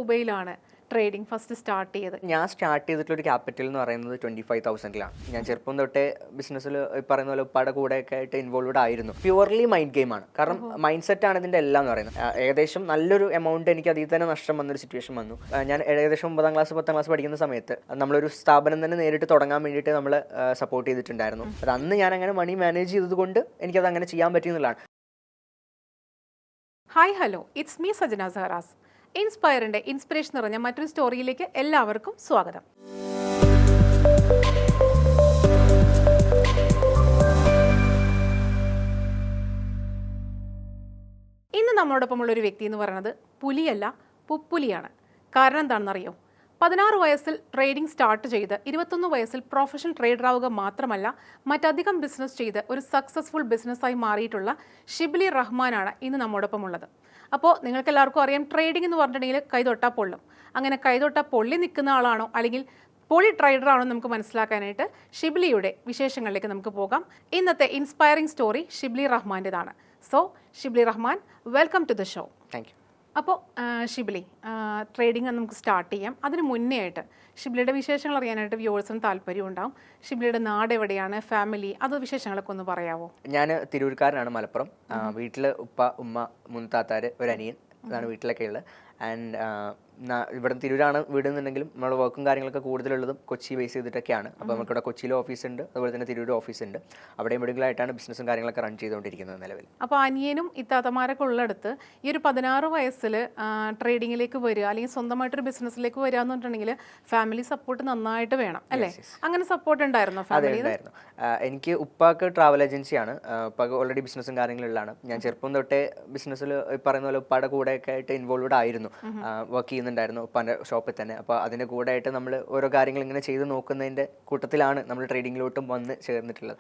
രൂപയിലാണ് trading first start ചെയ്തത്? ഞാൻ start ചെയ്തിട്ടുള്ള ക്യാപിറ്റൽ എന്ന് പറയുന്നത് 25,000-ലാണ്. ഞാൻ ചെറുപ്പം തൊട്ടേ ബിസിനസ്സിൽ പറയുന്ന പോലെ ഉപ്പാടെ കൂടെയൊക്കെ ആയിട്ട് ഇൻവോൾവ്ഡ് ആയിരുന്നു. പ്യുവർലി മൈൻഡ് ഗെയിമാണ്. കാരണം മൈൻഡ് സെറ്റ് ആണ് ഇതിൻ്റെ എല്ലാം എന്ന് പറയുന്നത്. ഏകദേശം നല്ലൊരു എമൗണ്ട് എനിക്ക് അതിൽ തന്നെ നഷ്ടം വന്നൊരു സിറ്റുവേഷൻ വന്നു. ഞാൻ ഏകദേശം 9ാം ക്ലാസ് 10ാം ക്ലാസ് പഠിക്കുന്ന സമയത്ത് നമ്മളൊരു സ്ഥാപനം തന്നെ നേരിട്ട് തുടങ്ങാൻ വേണ്ടിയിട്ട് നമ്മൾ സപ്പോർട്ട് ചെയ്തിട്ടുണ്ടായിരുന്നു. അത് അന്ന് ഞാൻ അങ്ങനെ മണി മാനേജ് ചെയ്തതുകൊണ്ട് എനിക്കത് അങ്ങനെ ചെയ്യാൻ പറ്റിയെന്നുള്ളതാണ്. Hi hello, it's me Sajana Saharas. ഇൻസ്പയറിൻ്റെ ഇൻസ്പിറേഷൻ നിറഞ്ഞ മറ്റൊരു സ്റ്റോറിയിലേക്ക് എല്ലാവർക്കും സ്വാഗതം. ഇന്ന് നമ്മളോടൊപ്പമുള്ള ഒരു വ്യക്തി എന്ന് പറയുന്നത് പുലിയല്ല, പുപ്പുലിയാണ്. കാരണം എന്താണെന്നറിയോ? 16 വയസ്സിൽ ട്രേഡിംഗ് സ്റ്റാർട്ട് ചെയ്ത് 21 വയസ്സിൽ പ്രൊഫഷണൽ ട്രേഡർ ആവുക മാത്രമല്ല മറ്റധികം ബിസിനസ് ചെയ്ത് ഒരു സക്സസ്ഫുൾ ബിസിനസ്സായി മാറിയിട്ടുള്ള ഷിബ്ലി റഹ്മാനാണ് ഇന്ന് നമ്മോടൊപ്പം ഉള്ളത്. അപ്പോൾ നിങ്ങൾക്ക് എല്ലാവർക്കും അറിയാം, ട്രേഡിംഗ് എന്ന് പറഞ്ഞിട്ടുണ്ടെങ്കിൽ കൈതൊട്ടാ പൊള്ളും. അങ്ങനെ കൈതൊട്ടാ പൊള്ളി നിൽക്കുന്ന ആളാണോ അല്ലെങ്കിൽ പൊളി ട്രേഡറാണോ നമുക്ക് മനസ്സിലാക്കാനായിട്ട് ഷിബ്ലിയുടെ വിശേഷങ്ങളിലേക്ക് നമുക്ക് പോകാം. ഇന്നത്തെ ഇൻസ്പയറിംഗ് സ്റ്റോറി ഷിബ്ലി റഹ്മാൻ്റെതാണ്. So Shibli Rahman, welcome to the show. Thank you. അപ്പോൾ ഷിബ്ലി, ട്രേഡിംഗ് നമുക്ക് സ്റ്റാർട്ട് ചെയ്യാം. അതിന് മുന്നേ ആയിട്ട് ഷിബ്ലിയുടെ വിശേഷങ്ങൾ അറിയാനായിട്ട് വ്യൂവേഴ്സിന് താല്പര്യം ഉണ്ടാവും. ഷിബ്ലിയുടെ നാട് എവിടെയാണ്, ഫാമിലി, അത് വിശേഷങ്ങളൊക്കെ ഒന്ന് പറയാമോ? ഞാൻ തിരൂർക്കാരനാണ്, മലപ്പുറം. വീട്ടിൽ ഉപ്പ, ഉമ്മ, മുൻതാത്താർ, ഒരു അനിയൻ, അതാണ് വീട്ടിലൊക്കെ ഉള്ളത്. ആൻഡ് ഇവിടെ തിരൂരാണ് വീട് എന്നുണ്ടെങ്കിലും നമ്മുടെ വർക്കും കാര്യങ്ങളൊക്കെ കൂടുതലുള്ളതും കൊച്ചി ബേസ് ചെയ്തിട്ടൊക്കെയാണ്. അപ്പോൾ നമുക്കിവിടെ കൊച്ചിയിൽ ഓഫീസുണ്ട്, അതുപോലെ തന്നെ തിരൂർ ഓഫീസുണ്ട്. അവിടെയും ഇവിടെയായിട്ടാണ് ബിസിനസ്സും കാര്യങ്ങളൊക്കെ റൺ ചെയ്തുകൊണ്ടിരിക്കുന്നത് നിലവിൽ. അപ്പോൾ അനിയനും ഇത്താത്തമാരൊക്കെ ഉള്ളിടത്ത് ഈ ഒരു 16 വയസ്സിൽ ട്രേഡിങ്ങിലേക്ക് വരിക അല്ലെങ്കിൽ സ്വന്തമായിട്ടൊരു ബിസിനസ്സിലേക്ക് വരിക എന്ന് പറഞ്ഞിട്ടുണ്ടെങ്കിൽ ഫാമിലി സപ്പോർട്ട് നന്നായിട്ട് വേണം അല്ലേ? അങ്ങനെ സപ്പോർട്ട് ഉണ്ടായിരുന്നോ ഫാമിലി? ഉണ്ടായിരുന്നു. എനിക്ക് ഉപ്പാക്ക് ട്രാവൽ ഏജൻസിയാണ്. ഉപ്പാക്ക് ഓൾറെഡി ബിസിനസ്സും കാര്യങ്ങളുള്ളതാണ്. ഞാൻ ചെറുപ്പം തൊട്ടേ ബിസിനസ്സിൽ പറയുന്ന പോലെ ഉപ്പാടെ കൂടെയൊക്കെ ആയിട്ട് ഇൻവോൾവ്ഡ് ആയിരുന്നു. വർക്ക് ചെയ്യുന്നുണ്ടായിരുന്നു ഉപ്പാൻ്റെ ഷോപ്പിൽ തന്നെ. അപ്പോൾ അതിൻ്റെ കൂടെ ആയിട്ട് നമ്മൾ ഓരോ കാര്യങ്ങൾ ഇങ്ങനെ ചെയ്ത് നോക്കുന്നതിൻ്റെ കൂട്ടത്തിലാണ് നമ്മൾ ട്രേഡിങ്ങിലോട്ടും വന്ന് ചേർന്നിട്ടുള്ളത്.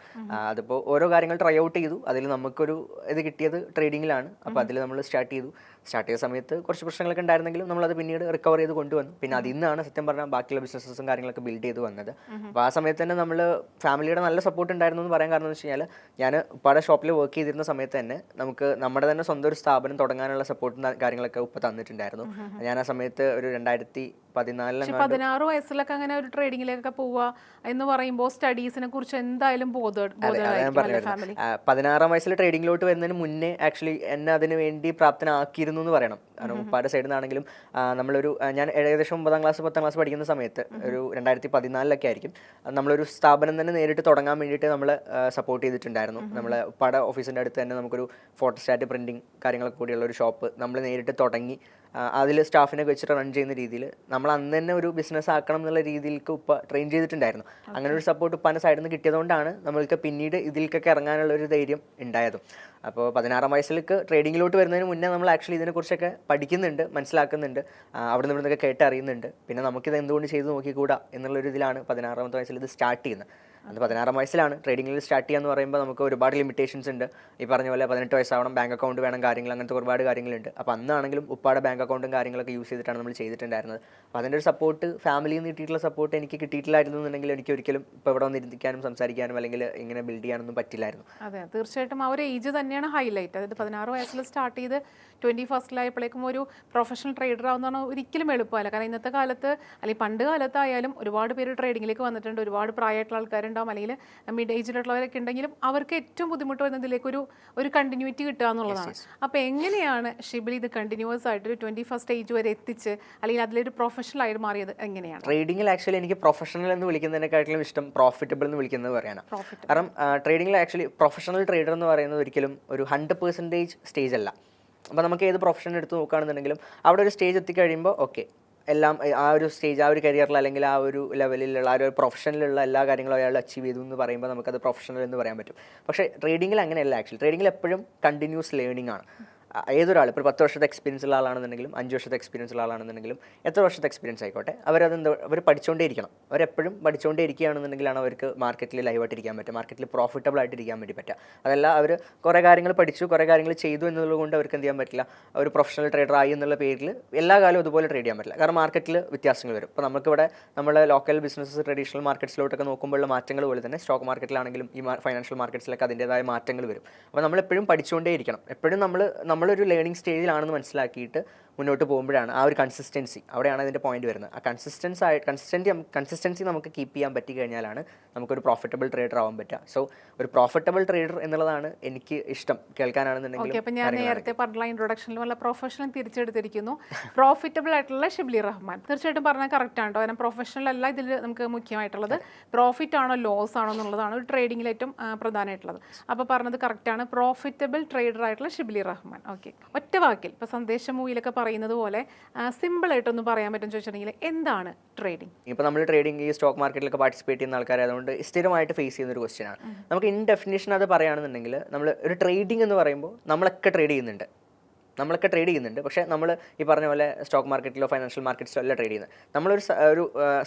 അതിപ്പോൾ ഓരോ കാര്യങ്ങൾ ട്രൈ ഔട്ട് ചെയ്തു. അതിൽ നമുക്കൊരു ഇത് കിട്ടിയത് ട്രേഡിങ്ങിലാണ്. അപ്പോൾ അതിൽ നമ്മൾ സ്റ്റാർട്ട് ചെയ്ത സമയത്ത് കുറച്ച് പ്രശ്നങ്ങളൊക്കെ ഉണ്ടായിരുന്നെങ്കിലും നമ്മളത് പിന്നീട് റിക്കവർ ചെയ്ത് കൊണ്ടുവന്നു. പിന്നെ അതിൽ നിന്നാണ് സത്യം പറഞ്ഞാൽ ബാക്കിയുള്ള ബിസിനസ്സും കാര്യങ്ങളൊക്കെ ബിൽഡ് ചെയ്ത് വന്നത്. അപ്പോൾ ആ സമയത്ത് തന്നെ നമ്മൾ ഫാമിലിയുടെ നല്ല സപ്പോർട്ട് ഉണ്ടായിരുന്നു എന്ന് പറയാൻ കാരണം എന്ന് വെച്ച് കഴിഞ്ഞാൽ, ഞാൻ ഉപ്പാടെ ഷോപ്പിൽ വർക്ക് ചെയ്തിരുന്ന സമയത്ത് തന്നെ നമുക്ക് നമ്മുടെ തന്നെ സ്വന്തം ഒരു സ്ഥാപനം തുടങ്ങാനുള്ള സപ്പോർട്ടും കാര്യങ്ങളൊക്കെ ഉപ്പ തന്നിട്ടുണ്ടായിരുന്നു. ഞാൻ ആ സമയത്ത് ഒരു 2014 16 വയസ്സിലൊക്കെ അങ്ങനെ ഒരു ട്രേഡിങ്ങിലേക്കൊക്കെ പോവുക എന്ന് പറയുമ്പോൾ സ്റ്റഡീസിനെ കുറിച്ച് എന്തായാലും 16 വയസ്സിൽ ട്രേഡിങ്ങിലോട്ട് വരുന്നതിന് മുന്നേ ആക്ച്വലി എന്നെ അതിന് വേണ്ടി പ്രാപ്തനാക്കിയിരുന്നു എന്ന് പറയണം. കാരണം ഉപ്പാടെ സൈഡിൽ നിന്നാണെങ്കിലും ഞാൻ ഏകദേശം 9ാം ക്ലാസ് 10ാം ക്ലാസ് പഠിക്കുന്ന സമയത്ത് ഒരു 2014 ആയിരിക്കും നമ്മളൊരു സ്ഥാപനം തന്നെ നേരിട്ട് തുടങ്ങാൻ വേണ്ടിയിട്ട് നമ്മൾ സപ്പോർട്ട് ചെയ്തിട്ടുണ്ടായിരുന്നു. നമ്മളെ ഉപ്പാടെ ഓഫീസിൻ്റെ അടുത്ത് തന്നെ നമുക്കൊരു ഫോട്ടോസ്റ്റാറ്റ് പ്രിൻറ്റിങ് കാര്യങ്ങളൊക്കെ കൂടിയുള്ള ഒരു ഷോപ്പ് നമ്മൾ നേരിട്ട് തുടങ്ങി അതിൽ സ്റ്റാഫിനൊക്കെ വെച്ചിട്ട് റൺ ചെയ്യുന്ന രീതിയിൽ നമ്മൾ അന്ന് തന്നെ ഒരു ബിസിനസ് ആക്കണം എന്നുള്ള രീതിയിലേക്ക് ഉപ്പ ട്രെയിൻ ചെയ്തിട്ടുണ്ടായിരുന്നു. അങ്ങനെ ഒരു സപ്പോർട്ട് ഉപ്പാൻ്റെ സൈഡിൽ നിന്ന് കിട്ടിയതുകൊണ്ടാണ് നമ്മൾക്ക് പിന്നീട് ഇതിലേക്കൊക്കെ ഇറങ്ങാനുള്ള ഒരു ധൈര്യം ഉണ്ടായതും. അപ്പോൾ 16ാം വയസ്സിലേക്ക് ട്രേഡിങ്ങിലോട്ട് വരുന്നതിന് മുന്നേ നമ്മൾ ആക്ച്വലി ഇതിനെക്കുറിച്ചൊക്കെ പഠിക്കുന്നുണ്ട്, മനസ്സിലാക്കുന്നുണ്ട്, അവിടെ നിന്ന് ഇവിടുന്നൊക്കെ കേട്ടറിയുന്നുണ്ട്. പിന്നെ നമുക്കിത് എന്തുകൊണ്ട് ചെയ്ത് നോക്കിക്കൂടാ എന്നുള്ളൊരു ഇതിലാണ് 16ാമത്തെ വയസ്സിൽ ഇത് സ്റ്റാർട്ട് ചെയ്യുന്നത്. അത് 16ാം വയസ്സിലാണ് ട്രേഡിങ്ങിൽ സ്റ്റാർട്ട് ചെയ്യാന്ന് പറയുമ്പോൾ നമുക്ക് ഒരുപാട് ലിമിറ്റേഷൻസ് ഉണ്ട്. ഈ പറഞ്ഞ പോലെ 18 വയസ്സാവണം, ബാങ്ക് അക്കൗണ്ട് വേണം, കാര്യങ്ങൾ, അങ്ങനത്തെ ഒരുപാട് കാര്യങ്ങളുണ്ട്. അപ്പോൾ അന്നാണെങ്കിലും ഉപ്പാടെ ബാങ്ക് അക്കൗണ്ടും കാര്യങ്ങളൊക്കെ യൂസ് ചെയ്തിട്ടാണ് നമ്മൾ ചെയ്തിട്ടുണ്ടായിരുന്നത്. അപ്പോൾ അതിൻ്റെ ഒരു സപ്പോർട്ട്, ഫാമിലിയിൽ നിന്ന് കിട്ടിയിട്ടുള്ള സപ്പോർട്ട് എനിക്ക് കിട്ടിയിട്ടില്ലായിരുന്നു എന്നുണ്ടെങ്കിൽ എനിക്ക് ഒരിക്കലും ഇപ്പോൾ ഇവിടെ വന്നിരിക്കാനും സംസാരിക്കാനും അല്ലെങ്കിൽ ഇങ്ങനെ ബിൽഡ് ചെയ്യാനൊന്നും പറ്റില്ലായിരുന്നു. അതെ, തീർച്ചയായിട്ടും ആ ഒരു ഏജ് തന്നെയാണ് ഹൈലൈറ്റ്. അതായത് 16 വയസ്സിൽ സ്റ്റാർട്ട് ചെയ്ത് 21ലായപ്പോഴേക്കും ഒരു പ്രൊഫഷണൽ ട്രേഡർ ആവുന്നതാണ് ഒരിക്കലും എളുപ്പമല്ല. കാരണം ഇന്നത്തെ കാലത്ത് അല്ലെങ്കിൽ പണ്ട് കാലത്തായാലും ഒരുപാട് പേര് ട്രേഡിങ്ങിലേക്ക് വന്നിട്ടുണ്ട്. ഒരുപാട് പ്രായമായിട്ടുള്ള ആൾക്കാരുണ്ടാവും, അല്ലെങ്കിൽ മിഡ് ഏജിലുള്ളവരൊക്കെ ഉണ്ടെങ്കിലും അവർക്ക് ഏറ്റവും ബുദ്ധിമുട്ട് വരുന്നതിലേക്ക് ഒരു കണ്ടിന്യൂറ്റി കിട്ടുക എന്നുള്ളതാണ്. അപ്പോൾ എങ്ങനെയാണ് ഷിബ്ലി ഇത് കണ്ടിന്യൂസ് ആയിട്ട് ഒരു 21st ഏജ് വരെ എത്തിച്ച് അല്ലെങ്കിൽ അതിലൊരു പ്രൊഫഷണൽ ആയിട്ട് മാറിയത് എങ്ങനെയാണ്? ട്രേഡിങ്ങിൽ ആക്ച്വലി എനിക്ക് പ്രൊഫഷണൽ എന്ന് വിളിക്കുന്നതിനെക്കാട്ടിലും ഇഷ്ടം പ്രോഫിറ്റബിൾ എന്ന് വിളിക്കുന്നത് പറയാനാണ്. കാരണം ട്രേഡിങ്ങിൽ ആക്ച്വലി പ്രൊഫഷണൽ ട്രേഡർ എന്ന് പറയുന്നത് ഒരിക്കലും ഒരു 100% സ്റ്റേജ് അല്ല. അപ്പോൾ നമുക്ക് ഏത് പ്രൊഫഷൻ എടുത്ത് നോക്കുകയാണെന്നുണ്ടെങ്കിലും അവിടെ ഒരു സ്റ്റേജ് എത്തിക്കഴിയുമ്പോൾ ഓക്കെ, എല്ലാം ആ ഒരു സ്റ്റേജ്, ആ ഒരു കരിയറിൽ അല്ലെങ്കിൽ ആ ഒരു ലെവലിലുള്ള ആ ഒരു പ്രൊഫഷനിലുള്ള എല്ലാ കാര്യങ്ങളും അയാൾ അച്ചീവ് ചെയ്തു എന്ന് പറയുമ്പോൾ നമുക്കത് പ്രൊഫഷണൽ എന്ന് പറയാൻ പറ്റും. പക്ഷേ ട്രേഡിങ്ങിൽ അങ്ങനെയല്ല. ആക്ച്വലി ട്രേഡിങ്ങിൽ എപ്പോഴും കണ്ടിന്യൂസ് ലേണിംഗ് ആണ്. ഏതൊരാൾ ഇപ്പോൾ 10 വർഷത്തെ എക്സ്പീരിയൻസ് ഉള്ള ആളാണെന്നുണ്ടെങ്കിലും 5 വർഷത്തെ എക്സ്പീരിയൻസ് ഉള്ള ആളാണെന്നുണ്ടെങ്കിലും എത്ര വർഷത്തെ എക്സ്പീരിയൻസ് ആയിക്കോട്ടെ, അവർ പഠിച്ചുകൊണ്ടേ ഇരിക്കണം. അവരെപ്പോഴും പഠിച്ചുകൊണ്ടേ ഇരിക്കുകയാണെന്നുണ്ടെങ്കിലാണ് അവർക്ക് മാർക്കറ്റിൽ ലൈവായിട്ട് ഇരിക്കാൻ പറ്റുക, മാർക്കറ്റിൽ പ്രോഫിറ്റബിൾ ആയിട്ട് ഇരിക്കാൻ വേണ്ടി പറ്റുക. അതല്ല അവർ കുറേ കാര്യങ്ങൾ പഠിച്ചു, കുറേ കാര്യങ്ങൾ ചെയ്തു എന്നുള്ളത് കൊണ്ട് അവർക്ക് എന്ത് ചെയ്യാൻ പറ്റില്ല, ഒരു പ്രൊഫഷണൽ ട്രേഡർ ആയി എന്നുള്ള പേരിൽ എല്ലാ കാലവും അതുപോലെ ട്രേഡ് ചെയ്യാൻ പറ്റില്ല. കാരണം മാർക്കറ്റിൽ വ്യത്യാസങ്ങൾ വരും. ഇപ്പോൾ നമുക്കിവിടെ നമ്മളെ ലോക്കൽ ബിസിനസ്സസ് ട്രഡീഷണൽ മാർക്കറ്റ്സിലോട്ടൊക്കെ നോക്കുമ്പോഴുള്ള മാറ്റങ്ങൾ പോലെ തന്നെ സ്റ്റോക്ക് മാർക്കറ്റിലാണെങ്കിലും ഈ ഫൈനാൻഷ്യൽ മാർക്കറ്റ്സിലൊക്കെ അതിൻ്റേതായ മാറ്റങ്ങൾ വരും. അപ്പോൾ നമ്മളെപ്പോഴും പഠിച്ചുകൊണ്ടേ ഇരിക്കണം. എപ്പോഴും നമ്മളൊരു ലേണിംഗ് സ്റ്റേജിലാണെന്ന് മനസ്സിലാക്കിയിട്ട് മുന്നോട്ട് പോകുമ്പോഴാണ് ആ ഒരു കൺസിസ്റ്റൻസി, അവിടെയാണ് അതിൻ്റെ പോയിന്റ് വരുന്നത്. ആ കൺസിസ്റ്റൻസി നമുക്ക് കീപ്പ് ചെയ്യാൻ പറ്റി കഴിഞ്ഞാലാണ് നമുക്കൊരു പ്രോഫിറ്റബിൾ ട്രേഡർ ആവാൻ പറ്റുക. സോ ഒരു പ്രോഫിറ്റബിൾ ട്രേഡർ എന്നുള്ളതാണ് എനിക്ക് ഇഷ്ടം കേൾക്കാനാണെന്നുണ്ടെങ്കിൽ. ഓക്കെ, അപ്പോൾ ഞാൻ നേരത്തെ പറഞ്ഞ ഇൻട്രൊഡക്ഷനിൽ വല്ല പ്രൊഫഷണൽ തിരിച്ചെടുത്തിരിക്കുന്നു. പ്രോഫിറ്റബിൾ ആയിട്ടുള്ള ഷിബ്ലി റഹ്മാൻ തീർച്ചയായിട്ടും പറഞ്ഞാൽ കറക്റ്റ് ആണ്. കാരണം പ്രൊഫഷണൽ അല്ല ഇതിൽ നമുക്ക് മുഖ്യമായിട്ടുള്ളത്, പ്രോഫിറ്റ് ആണോ ലോസ് ആണോ എന്നുള്ളതാണ് ഒരു ട്രേഡിങ്ങിൽ ഏറ്റവും പ്രധാനമായിട്ടുള്ളത്. അപ്പോൾ പറഞ്ഞത് കറക്റ്റാണ്, പ്രോഫിറ്റബിൾ ട്രേഡർ ആയിട്ടുള്ള ഷിബ്ലി റഹ്മാൻ. ഓക്കെ, ഒറ്റ വാക്കിൽ ഇപ്പോൾ സന്ദേശം മൂവിലൊക്കെ പറയുന്നത് പോലെ സിമ്പിളായിട്ടൊന്ന് പറയാൻ പറ്റും ചോദിച്ചിട്ടുണ്ടെങ്കിൽ എന്താണ് ട്രേഡിംഗ്? ഇപ്പോൾ നമ്മൾ ട്രേഡിംഗ് ഈ സ്റ്റോക്ക് മാർക്കറ്റിലൊക്കെ പാർട്ടിസിപ്പേറ്റ് ചെയ്യുന്ന ആൾക്കാരായതുകൊണ്ട് സ്ഥിരമായിട്ട് ഫേസ് ചെയ്യുന്ന ഒരു ക്വസ്റ്റ്യൻ ആണ്. നമുക്ക് ഇൻ ഡെഫിനേഷൻ അത് പറയുകയാണെന്നുണ്ടെങ്കിൽ നമ്മൾ ഒരു ട്രേഡിംഗ് എന്ന് പറയുമ്പോൾ നമ്മളൊക്കെ ട്രേഡ് ചെയ്യുന്നുണ്ട്. പക്ഷേ നമ്മൾ ഈ പറഞ്ഞ പോലെ സ്റ്റോക്ക് മാർക്കറ്റിലോ ഫൈനാൻഷ്യൽ മാർക്കറ്റ്സിലോ അല്ല ട്രേഡ് ചെയ്യുന്നത്. നമ്മളൊരു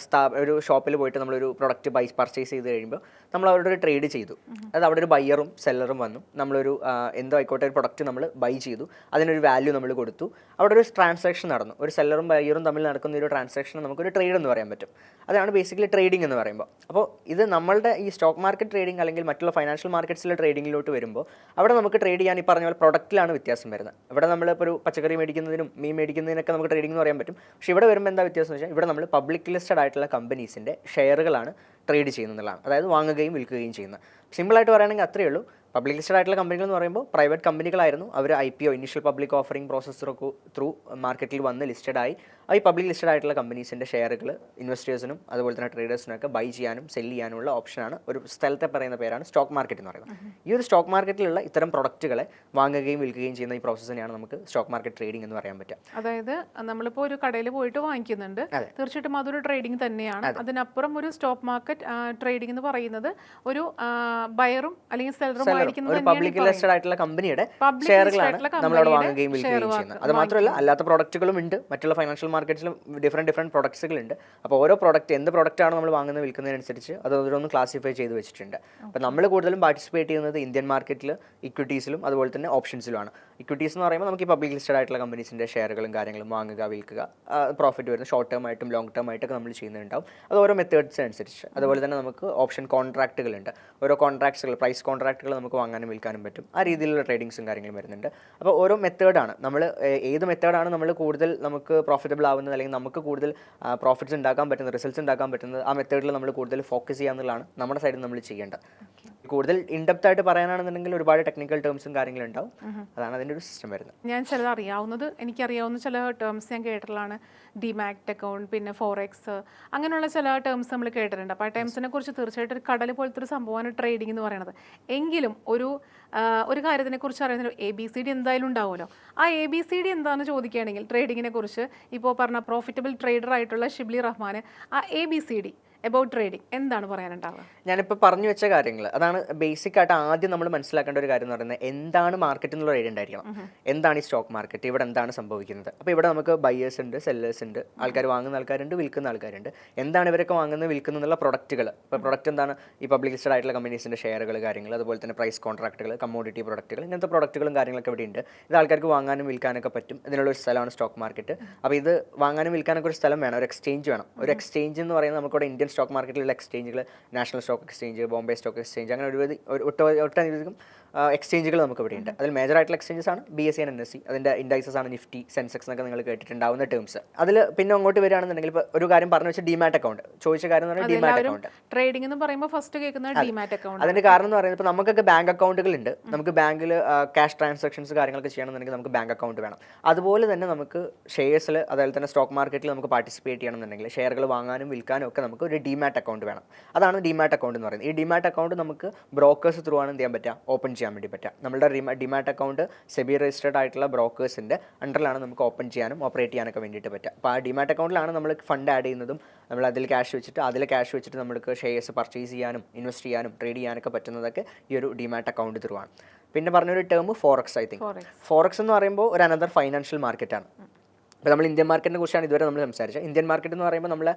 ഒരു ഷോപ്പിൽ പോയിട്ട് നമ്മളൊരു പ്രൊഡക്റ്റ് പർച്ചേസ് ചെയ്ത് കഴിയുമ്പോൾ നമ്മൾ അവിടെ ഒരു ട്രേഡ് ചെയ്തു. അത് അവിടെ ഒരു ബയ്യറും സെല്ലറും വന്നു, നമ്മളൊരു എന്തോ ആയിക്കോട്ടെ ഒരു പ്രൊഡക്റ്റ് നമ്മൾ ബൈ ചെയ്തു, അതിനൊരു വാല്യൂ നമ്മൾ കൊടുത്തു, അവിടെ ഒരു ട്രാൻസാക്ഷൻ നടന്നു. ഒരു സെല്ലറും ബയ്യറും തമ്മിൽ നടക്കുന്ന ഒരു ട്രാൻസാക്ഷൻ നമുക്കൊരു ട്രേഡ് എന്ന് പറയാൻ പറ്റും. അതാണ് ബേസിക്കലി ട്രേഡിംഗ് എന്ന് പറയുമ്പോൾ. അപ്പോൾ ഇത് നമ്മളുടെ ഈ സ്റ്റോക്ക് മാർക്കറ്റ് ട്രേഡിംഗ് അല്ലെങ്കിൽ മറ്റുള്ള ഫൈനാൻഷ്യൽ മാർക്കറ്റ്സിലെ ട്രേഡിങ്ങിലോട്ട് വരുമ്പോൾ അവിടെ നമുക്ക് ട്രേഡ് ചെയ്യാൻ ഈ പറഞ്ഞ പോലെ പ്രൊഡക്റ്റിലാണ് വ്യത്യാസം വരുന്നത്. ഇവിടെ നമ്മളിപ്പോൾ ഒരു പച്ചക്കറി മേടിക്കുന്നതിനും മീൻ മേടിക്കുന്നതിനൊക്കെ നമുക്ക് ട്രേഡിംഗ് എന്ന് പറയാൻ പറ്റും. പക്ഷേ ഇവിടെ വരുമ്പോൾ എന്താ വ്യത്യാസം എന്ന് വെച്ചാൽ ഇവിടെ നമ്മൾ പബ്ലിക് ലിസ്റ്റഡ് ആയിട്ടുള്ള കമ്പനീസിൻ്റെ ഷെയറുകളാണ് ട്രേഡ് ചെയ്യുന്നതാണ്, അതായത് വാങ്ങുകയും വിൽക്കുകയും ചെയ്യുന്നത്. സിമ്പിളായിട്ട് പറയുകയാണെങ്കിൽ അത്രയേ ഉള്ളൂ. പബ്ലിക് ലിസ്റ്റഡ് ആയിട്ടുള്ള കമ്പനികൾ എന്ന് പറയുമ്പോൾ പ്രൈവറ്റ് കമ്പനികളായിരുന്നു. അവർ IPO ഇനീഷ്യൽ പബ്ലിക് ഓഫറിംഗ് പ്രോസസ്സറൊക്കെ ത്രൂ മാർക്കറ്റിൽ വന്ന് ലിസ്റ്റഡായി. ഈ പബ്ലിക് ലിസ്റ്റഡ് ആയിട്ടുള്ള കമ്പനീസിൻ്റെ ഷെയറുകൾ ഇൻവെസ്റ്റേഴ്സിനും അതുപോലെ തന്നെ ട്രേഡേഴ്സിനൊക്കെ ബൈ ചെയ്യാനും സെല് ചെയ്യാനുള്ള ഓപ്ഷനാണ്. ഒരു സ്ഥലത്തെ പറയുന്ന പേരാണ് സ്റ്റോക്ക് മാർക്കറ്റ് എന്ന് പറയുന്നത്. ഈ ഒരു സ്റ്റോക്ക് മാർക്കറ്റിലുള്ള ഇത്തരം പ്രൊഡക്റ്റുകളെ വാങ്ങുകയും വിൽക്കുകയും ചെയ്യുന്ന ഈ പ്രോസസ്സിനെയാണ് നമുക്ക് സ്റ്റോക്ക് മാർക്കറ്റ് ട്രേഡിംഗ് എന്ന് പറയാൻ പറ്റുക. അതായത് നമ്മളിപ്പോൾ ഒരു കടയിൽ പോയിട്ട് വാങ്ങിക്കുന്നുണ്ട്, തീർച്ചയായിട്ടും അതൊരു ട്രേഡിംഗ് തന്നെയാണ്. അതിനപ്പുറം ഒരു സ്റ്റോക്ക് മാർക്കറ്റ് ട്രേഡിംഗ് എന്ന് പറയുന്നത് ഒരു ബയറും അല്ലെങ്കിൽ സെല്ലറും ഒരു പബ്ലിക് ലിസ്റ്റഡ് ആയിട്ടുള്ള കമ്പനിയുടെ ഷെയറുകളാണ് നമ്മളവിടെ വാങ്ങുകയും വിൽക്കുകയും ചെയ്യുന്നത്. അത് മാത്രമല്ല അല്ലാത്ത പ്രൊഡക്റ്റുകളും ഉണ്ട്. മറ്റുള്ള ഫൈനാൻഷ്യൽ മാർക്കറ്റ്സിലും ഡിഫറെൻറ്റ് പ്രൊഡക്ട്സുകളുണ്ട്. അപ്പോൾ ഓരോ പ്രൊഡക്റ്റ് എന്ത് പ്രൊഡക്റ്റാണ് നമ്മൾ വാങ്ങുന്നത് വിൽക്കുന്നതിനനുസരിച്ച് അത് ഓരോന്ന് ക്ലാസിഫൈ ചെയ്ത് വെച്ചിട്ടുണ്ട്. അപ്പോൾ നമ്മൾ കൂടുതലും പാർട്ടിസിപ്പേറ്റ് ചെയ്യുന്നത് ഇന്ത്യൻ മാർക്കറ്റിൽ ഇക്വിറ്റീസിലും അതുപോലെ തന്നെ ഓപ്ഷൻസിലുമാണ്. ഇക്വിറ്റീസ് എന്ന് പറയുമ്പോൾ നമുക്ക് ഈ പബ്ലിക് ലിസ്റ്റഡ് ആയിട്ടുള്ള കമ്പനീസിൻ്റെ ഷെയറുകളും കാര്യങ്ങളും വാങ്ങുക വിൽക്കുക, പ്രോഫിറ്റ് വരുന്ന ഷോർട്ട് ടേം ആയിട്ടും ലോങ് ടേം ആയിട്ടൊക്കെ നമ്മൾ ചെയ്യുന്നുണ്ടാവും. അത് ഓരോ മെത്തേഡ്സ് അനുസരിച്ച്. അതുപോലെ തന്നെ നമുക്ക് ഓപ്ഷൻ കോൺട്രാക്റ്റുകളുണ്ട്. ഓരോ കോൺട്രാക്ട്സുകൾ പ്രൈസ് കോൺട്രാക്റ്റുകൾ നമുക്ക് വാങ്ങാനും വിൽക്കാനും പറ്റും. ആ രീതിയിലുള്ള ട്രേഡിങ്സും കാര്യങ്ങളും വരുന്നുണ്ട്. അപ്പോൾ ഓരോ മെത്തേഡാണ് നമ്മൾ ഏത് മെത്തേഡാണ് നമ്മൾ കൂടുതൽ നമുക്ക് പ്രോഫിറ്റബിൾ ആവുന്നത് അല്ലെങ്കിൽ നമുക്ക് കൂടുതൽ പ്രോഫിറ്റ്സ് ഉണ്ടാക്കാൻ പറ്റുന്നത്, റിസൾട്ട്സ് ഉണ്ടാക്കാൻ പറ്റുന്നത്, ആ മെത്തേഡിൽ നമ്മൾ കൂടുതൽ ഫോക്കസ് ചെയ്യുക എന്നുള്ളതാണ് നമ്മുടെ സൈഡിൽ നമ്മൾ ചെയ്യേണ്ടത്. കൂടുതൽ ഇൻഡെപ്ത് ആയിട്ട് പറയാനാണെന്നുണ്ടെങ്കിൽ ഒരുപാട് ടെക്നിക്കൽ ടേംസും കാര്യങ്ങളും ഉണ്ടാവും. അതാണ് അതിൻ്റെ ഒരു സിസ്റ്റം വരുന്നത്. ഞാൻ ചിലത് എനിക്കറിയാവുന്ന ചില ടേംസ് ഞാൻ കേട്ടിട്ടുള്ളതാണ്. ഡിമാറ്റ് അക്കൗണ്ട്, പിന്നെ ഫോറെക്സ്, അങ്ങനെയുള്ള ചില ടേംസ് നമ്മൾ കേട്ടിട്ടുണ്ട്. അപ്പോൾ ആ ടേംസിനെ കുറിച്ച് തീർച്ചയായിട്ടും ഒരു കടൽ പോലത്തെ ഒരു സംഭവമാണ് ട്രേഡിംഗ് എന്ന് പറയുന്നത്. എങ്കിലും ഒരു കാര്യത്തിനെ കുറിച്ച് അറിയുന്ന ABCD എന്തായാലും ഉണ്ടാവുമല്ലോ. ആ ABCD എന്താണെന്ന് ചോദിക്കുകയാണെങ്കിൽ ട്രേഡിങ്ങിനെ കുറിച്ച് ഇപ്പോൾ പറഞ്ഞ പ്രോഫിറ്റബിൾ ട്രേഡർ ആയിട്ടുള്ള ഷിബ്ലി റഹ്മാൻ ആ ABCD അബൌട്ട് ട്രേഡിംഗ് എന്താണ് പറയാനുണ്ടാവുക? ഞാനിപ്പോൾ പറഞ്ഞു വെച്ച കാര്യങ്ങൾ അതാണ് ബേസിക് ആയിട്ട് ആദ്യം നമ്മൾ മനസ്സിലാക്കേണ്ട ഒരു കാര്യം എന്ന് പറയുന്നത് എന്താണ് മാർക്കറ്റ് എന്നുള്ള ഐഡിയ ഉണ്ടായിരിക്കണം. എന്താണ് ഈ സ്റ്റോക്ക് മാർക്കറ്റ്, ഇവിടെ എന്താണ് സംഭവിക്കുന്നത്. അപ്പോൾ ഇവിടെ നമുക്ക് ബയേഴ്സ് ഉണ്ട്, സെല്ലേഴ്സ് ഉണ്ട്, ആൾക്കാർ വാങ്ങുന്ന ആൾക്കാരുണ്ട്, വിൽക്കുന്ന ആൾക്കാരുണ്ട്. എന്താണ് ഇവരൊക്കെ വാങ്ങുന്നത് വിൽക്കുന്ന എന്നുള്ള പ്രൊഡക്റ്റുകൾ. ഇപ്പോൾ പ്രൊഡക്റ്റ് എന്താണ് ഈ പബ്ലിക് ലിസ്റ്റഡ് ആയിട്ടുള്ള കമ്പനീസിൻ്റെ ഷെയറുകൾ കാര്യങ്ങൾ, അതുപോലെ തന്നെ പ്രൈസ് കോൺട്രാക്റ്റുകൾ, കമ്മോഡിറ്റി പ്രൊഡക്റ്റുകൾ, ഇങ്ങനത്തെ പ്രൊഡക്റ്റുകളും കാര്യങ്ങളൊക്കെ ഇവിടെ ഉണ്ട്. ഇത് ആൾക്കാർക്ക് വാങ്ങാനും വിൽക്കാനൊക്കെ പറ്റും. ഇതിനുള്ള ഒരു സ്ഥലമാണ് സ്റ്റോക്ക് മാർക്കറ്റ്. അപ്പോൾ ഇത് വാങ്ങാനും വിൽക്കാനൊക്കെ ഒരു സ്ഥലം വേണം, ഒരു എക്സ്ചേഞ്ച് വേണം. ഒരു എക്സ്ചേഞ്ച് എന്ന് പറയുന്നത് നമുക്കിവിടെ ഇന്ത്യൻ സ്റ്റോക്ക് മാർക്കറ്റിലുള്ള എക്സ്ചേഞ്ചുകൾ, national stock exchange, Bombay stock exchange, അങ്ങനെ ഒട്ടനവധികം എക്സ്ചേഞ്ചുകൾ നമുക്ക് ഇവിടെ ഉണ്ട്. അതിൽ മേജർ ആയിട്ടുള്ള എക്സ്ചേഞ്ചസ് ആണ് BSE and NSE. അതിൻ്റെ ഇൻഡൈസസ് ആണ് നിഫ്റ്റി, സെൻസെക്സ് എന്നൊക്കെ നിങ്ങൾ കേട്ടിട്ടുണ്ടാവുന്ന ടേംസ്. അതിൽ പിന്നെ അങ്ങോട്ട് വരികയാണെന്നുണ്ടെങ്കിൽ ഇപ്പോൾ ഒരു കാര്യം പറഞ്ഞു വെച്ചാൽ ഡിമാറ്റ് അക്കൗണ്ട് ചോദിച്ച കാര്യം എന്ന് പറഞ്ഞാൽ ഡിമാറ്റ് അക്കൗണ്ട്. ട്രേഡിംഗ് എന്ന് പറയുമ്പോൾ ഫസ്റ്റ് കേൾക്കുന്നത് ഡിമാറ്റ് അക്കൗണ്ട്. അതിന്റെ കാരണം എന്ന് പറയുന്നത് ഇപ്പോൾ നമുക്കൊക്കെ ബാങ്ക് അക്കൗണ്ടുകൾ ഉണ്ട്. നമുക്ക് ബാങ്കിൽ ക്യാഷ് ട്രാൻസാക്ഷൻസ് കാര്യങ്ങളൊക്കെ ചെയ്യണമെന്നുണ്ടെങ്കിൽ നമുക്ക് ബാങ്ക് അക്കൗണ്ട് വേണം. അതുപോലെ തന്നെ നമുക്ക് ഷെയർസിൽ അതുപോലെ തന്നെ സ്റ്റോക്ക് മാർക്കറ്റിൽ നമുക്ക് പാർട്ടിസിപ്പേറ്റ് ചെയ്യണമെന്നുണ്ടെങ്കിൽ ഷെയറുകൾ വാങ്ങാനും വിൽക്കാനും ഒക്കെ നമുക്ക് ഒരു ഡിമാറ്റ് അക്കൗണ്ട് വേണം. അതാണ് ഡിമാറ്റ് അക്കൗണ്ട് എന്ന് പറയുന്നത്. ഈ ഡിമാറ്റ് അക്കൗണ്ട് നമുക്ക് ബ്രോക്കേഴ്സ് ത്രൂ ആണ് എന്ത് ചെയ്യാൻ പറ്റുക, ഓപ്പൺ ചെയ്യാൻ വേണ്ടി പറ്റുക. നമ്മളുടെ ഡിമാറ്റ് അക്കൗണ്ട് സെബി രജിസ്റ്റേർഡ് ആയിട്ടുള്ള ബ്രോക്കേഴ്സിൻ്റെ അണ്ടറിലാണ് നമുക്ക് ഓപ്പൺ ചെയ്യാനും ഓപ്പറേറ്റ് ചെയ്യാനൊക്കെ വേണ്ടിയിട്ട് പറ്റുക. അപ്പോൾ ആ ഡിമാറ്റ് അക്കൗണ്ടിലാണ് നമ്മൾ ഫണ്ട് ആഡ് ചെയ്യുന്നതും നമ്മൾ അതിൽ ക്യാഷ് വെച്ചിട്ട് നമുക്ക് ഷെയർസ് പർച്ചേസ് ചെയ്യാനും ഇൻവെസ്റ്റ് ചെയ്യാനും ട്രേഡ് ചെയ്യാനൊക്കെ പറ്റുന്നതൊക്കെ ഈ ഒരു ഡിമാറ്റ് അക്കൗണ്ട് ത്രൂ ആണ്. പിന്നെ പറഞ്ഞൊരു term forex. I think forex എന്ന് പറയുമ്പോൾ ഒരു അനദർ ഫൈനാൻഷ്യൽ മാർക്കറ്റാണ്. ഇപ്പോൾ നമ്മൾ ഇന്ത്യൻ മാർക്കറ്റിനെ കുറിച്ചാണ് ഇതുവരെ നമ്മൾ സംസാരിച്ചത്. ഇന്ത്യൻ മാർക്കറ്റ് എന്ന് പറയുമ്പോൾ നമ്മൾ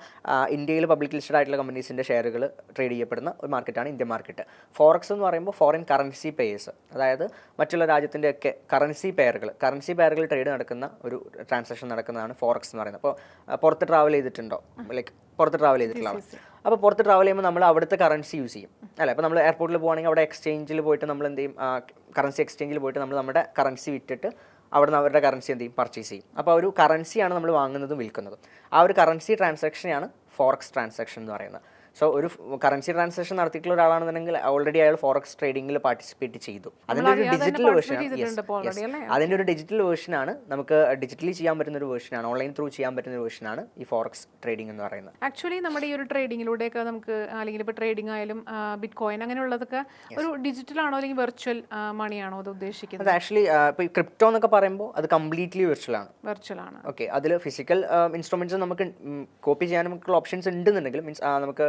ഇന്ത്യയിൽ പബ്ലിക് ലിസ്റ്റഡ് ആയിട്ടുള്ള കമ്പനീസിൻ്റെ ഷെയറുകൾ ട്രേഡ് ചെയ്യപ്പെടുന്ന ഒരു മാർക്കറ്റാണ് ഇന്ത്യൻ മാർക്കറ്റ്. ഫോറക്സ് എന്ന് പറയുമ്പോൾ ഫോറിൻ കറൻസി പെയേഴ്സ്, അതായത് മറ്റുള്ള രാജ്യത്തിൻ്റെയൊക്കെ കറൻസി പെയറുകൾ ട്രേഡ് നടക്കുന്ന ഒരു ട്രാൻസാക്ഷൻ നടക്കുന്നതാണ് ഫോറക്സ് എന്ന് പറയുന്നത്. അപ്പോൾ പുറത്ത് ട്രാവൽ ചെയ്തിട്ടുണ്ടോ, ലൈക്ക് പുറത്ത് ട്രാവൽ ചെയ്തിട്ടുള്ളതാണ്. അപ്പോൾ പുറത്ത് ട്രാവൽ ചെയ്യുമ്പോൾ നമ്മൾ അവിടുത്തെ കറൻസി യൂസ് ചെയ്യും അല്ലേ. അപ്പോൾ നമ്മൾ എയർപോർട്ടിൽ പോകുകയാണെങ്കിൽ അവിടെ എക്സ്ചേഞ്ചിൽ പോയിട്ട് നമ്മൾ എന്ത് ചെയ്യും, കറൻസി എക്സ്ചേഞ്ചിൽ പോയിട്ട് നമ്മൾ നമ്മുടെ കറൻസി വിറ്റിട്ട് അവിടെ നിന്ന് അവരുടെ കറൻസി എന്ത് ചെയ്യും, പർച്ചേസ് ചെയ്യും. അപ്പോൾ ഒരു കറൻസിയാണ് നമ്മൾ വാങ്ങുന്നതും വിൽക്കുന്നതും. ആ ഒരു കറൻസി ട്രാൻസാക്ഷനെയാണ് ഫോറക്സ് ട്രാൻസാക്ഷൻ എന്ന് പറയുന്നത്. സോ ഒരു കറൻസി ട്രാൻസാക്ഷൻ നടത്തിയിട്ടുള്ള ഒരാളാണെന്നുണ്ടെങ്കിൽ ഓൾറെഡി അയാൾ ഫോറക്സ് ട്രേഡിംഗിൽ പാർട്ടിസിപ്പേറ്റ് ചെയ്തു. അതിൻ്റെ ഒരു ഡിജിറ്റൽ വേർഷൻ, അതിൻ്റെ ഒരു ഡിജിറ്റൽ വേർഷനാണ്, നമുക്ക് ഡിജിറ്റലി ചെയ്യാൻ പറ്റുന്ന ഒരു വേർഷനാണ്, ഓൺലൈൻ ത്രൂ ചെയ്യാൻ പറ്റുന്ന ഒരു വേർഷനാണ് ഈ ഫോറക്സ് ട്രേഡിംഗ് എന്ന് പറയുന്നത്. ആക്ച്വലി നമ്മുടെ ഈ ഒരു ട്രേഡിങ്ങിലൂടെയൊക്കെ നമുക്ക്, അല്ലെങ്കിൽ ഇപ്പോൾ ട്രേഡിംഗ് ആയാലും ബിറ്റ് കോയിൻ അങ്ങനെയുള്ളതൊക്കെ ഒരു ഡിജിറ്റൽ ആണോ അല്ലെങ്കിൽ വെർച്വൽ മണിയാണോ അത് ഉദ്ദേശിക്കുന്നത്? അത് ആക്ച്വലി ഇപ്പോൾ ഈ ക്രിപ്റ്റോ എന്നൊക്കെ പറയുമ്പോൾ അത് കംപ്ലീറ്റ്ലി വെർച്വൽ ആണ്. ഓക്കെ, അതിൽ ഫിസിക്കൽ ഇൻസ്ട്രുമെന്റ്സ് നമുക്ക് കോപ്പി ചെയ്യാൻ നമുക്കുള്ള ഓപ്ഷൻസ് ഉണ്ടെന്നുണ്ടെങ്കിലും, മീൻസ് നമുക്ക്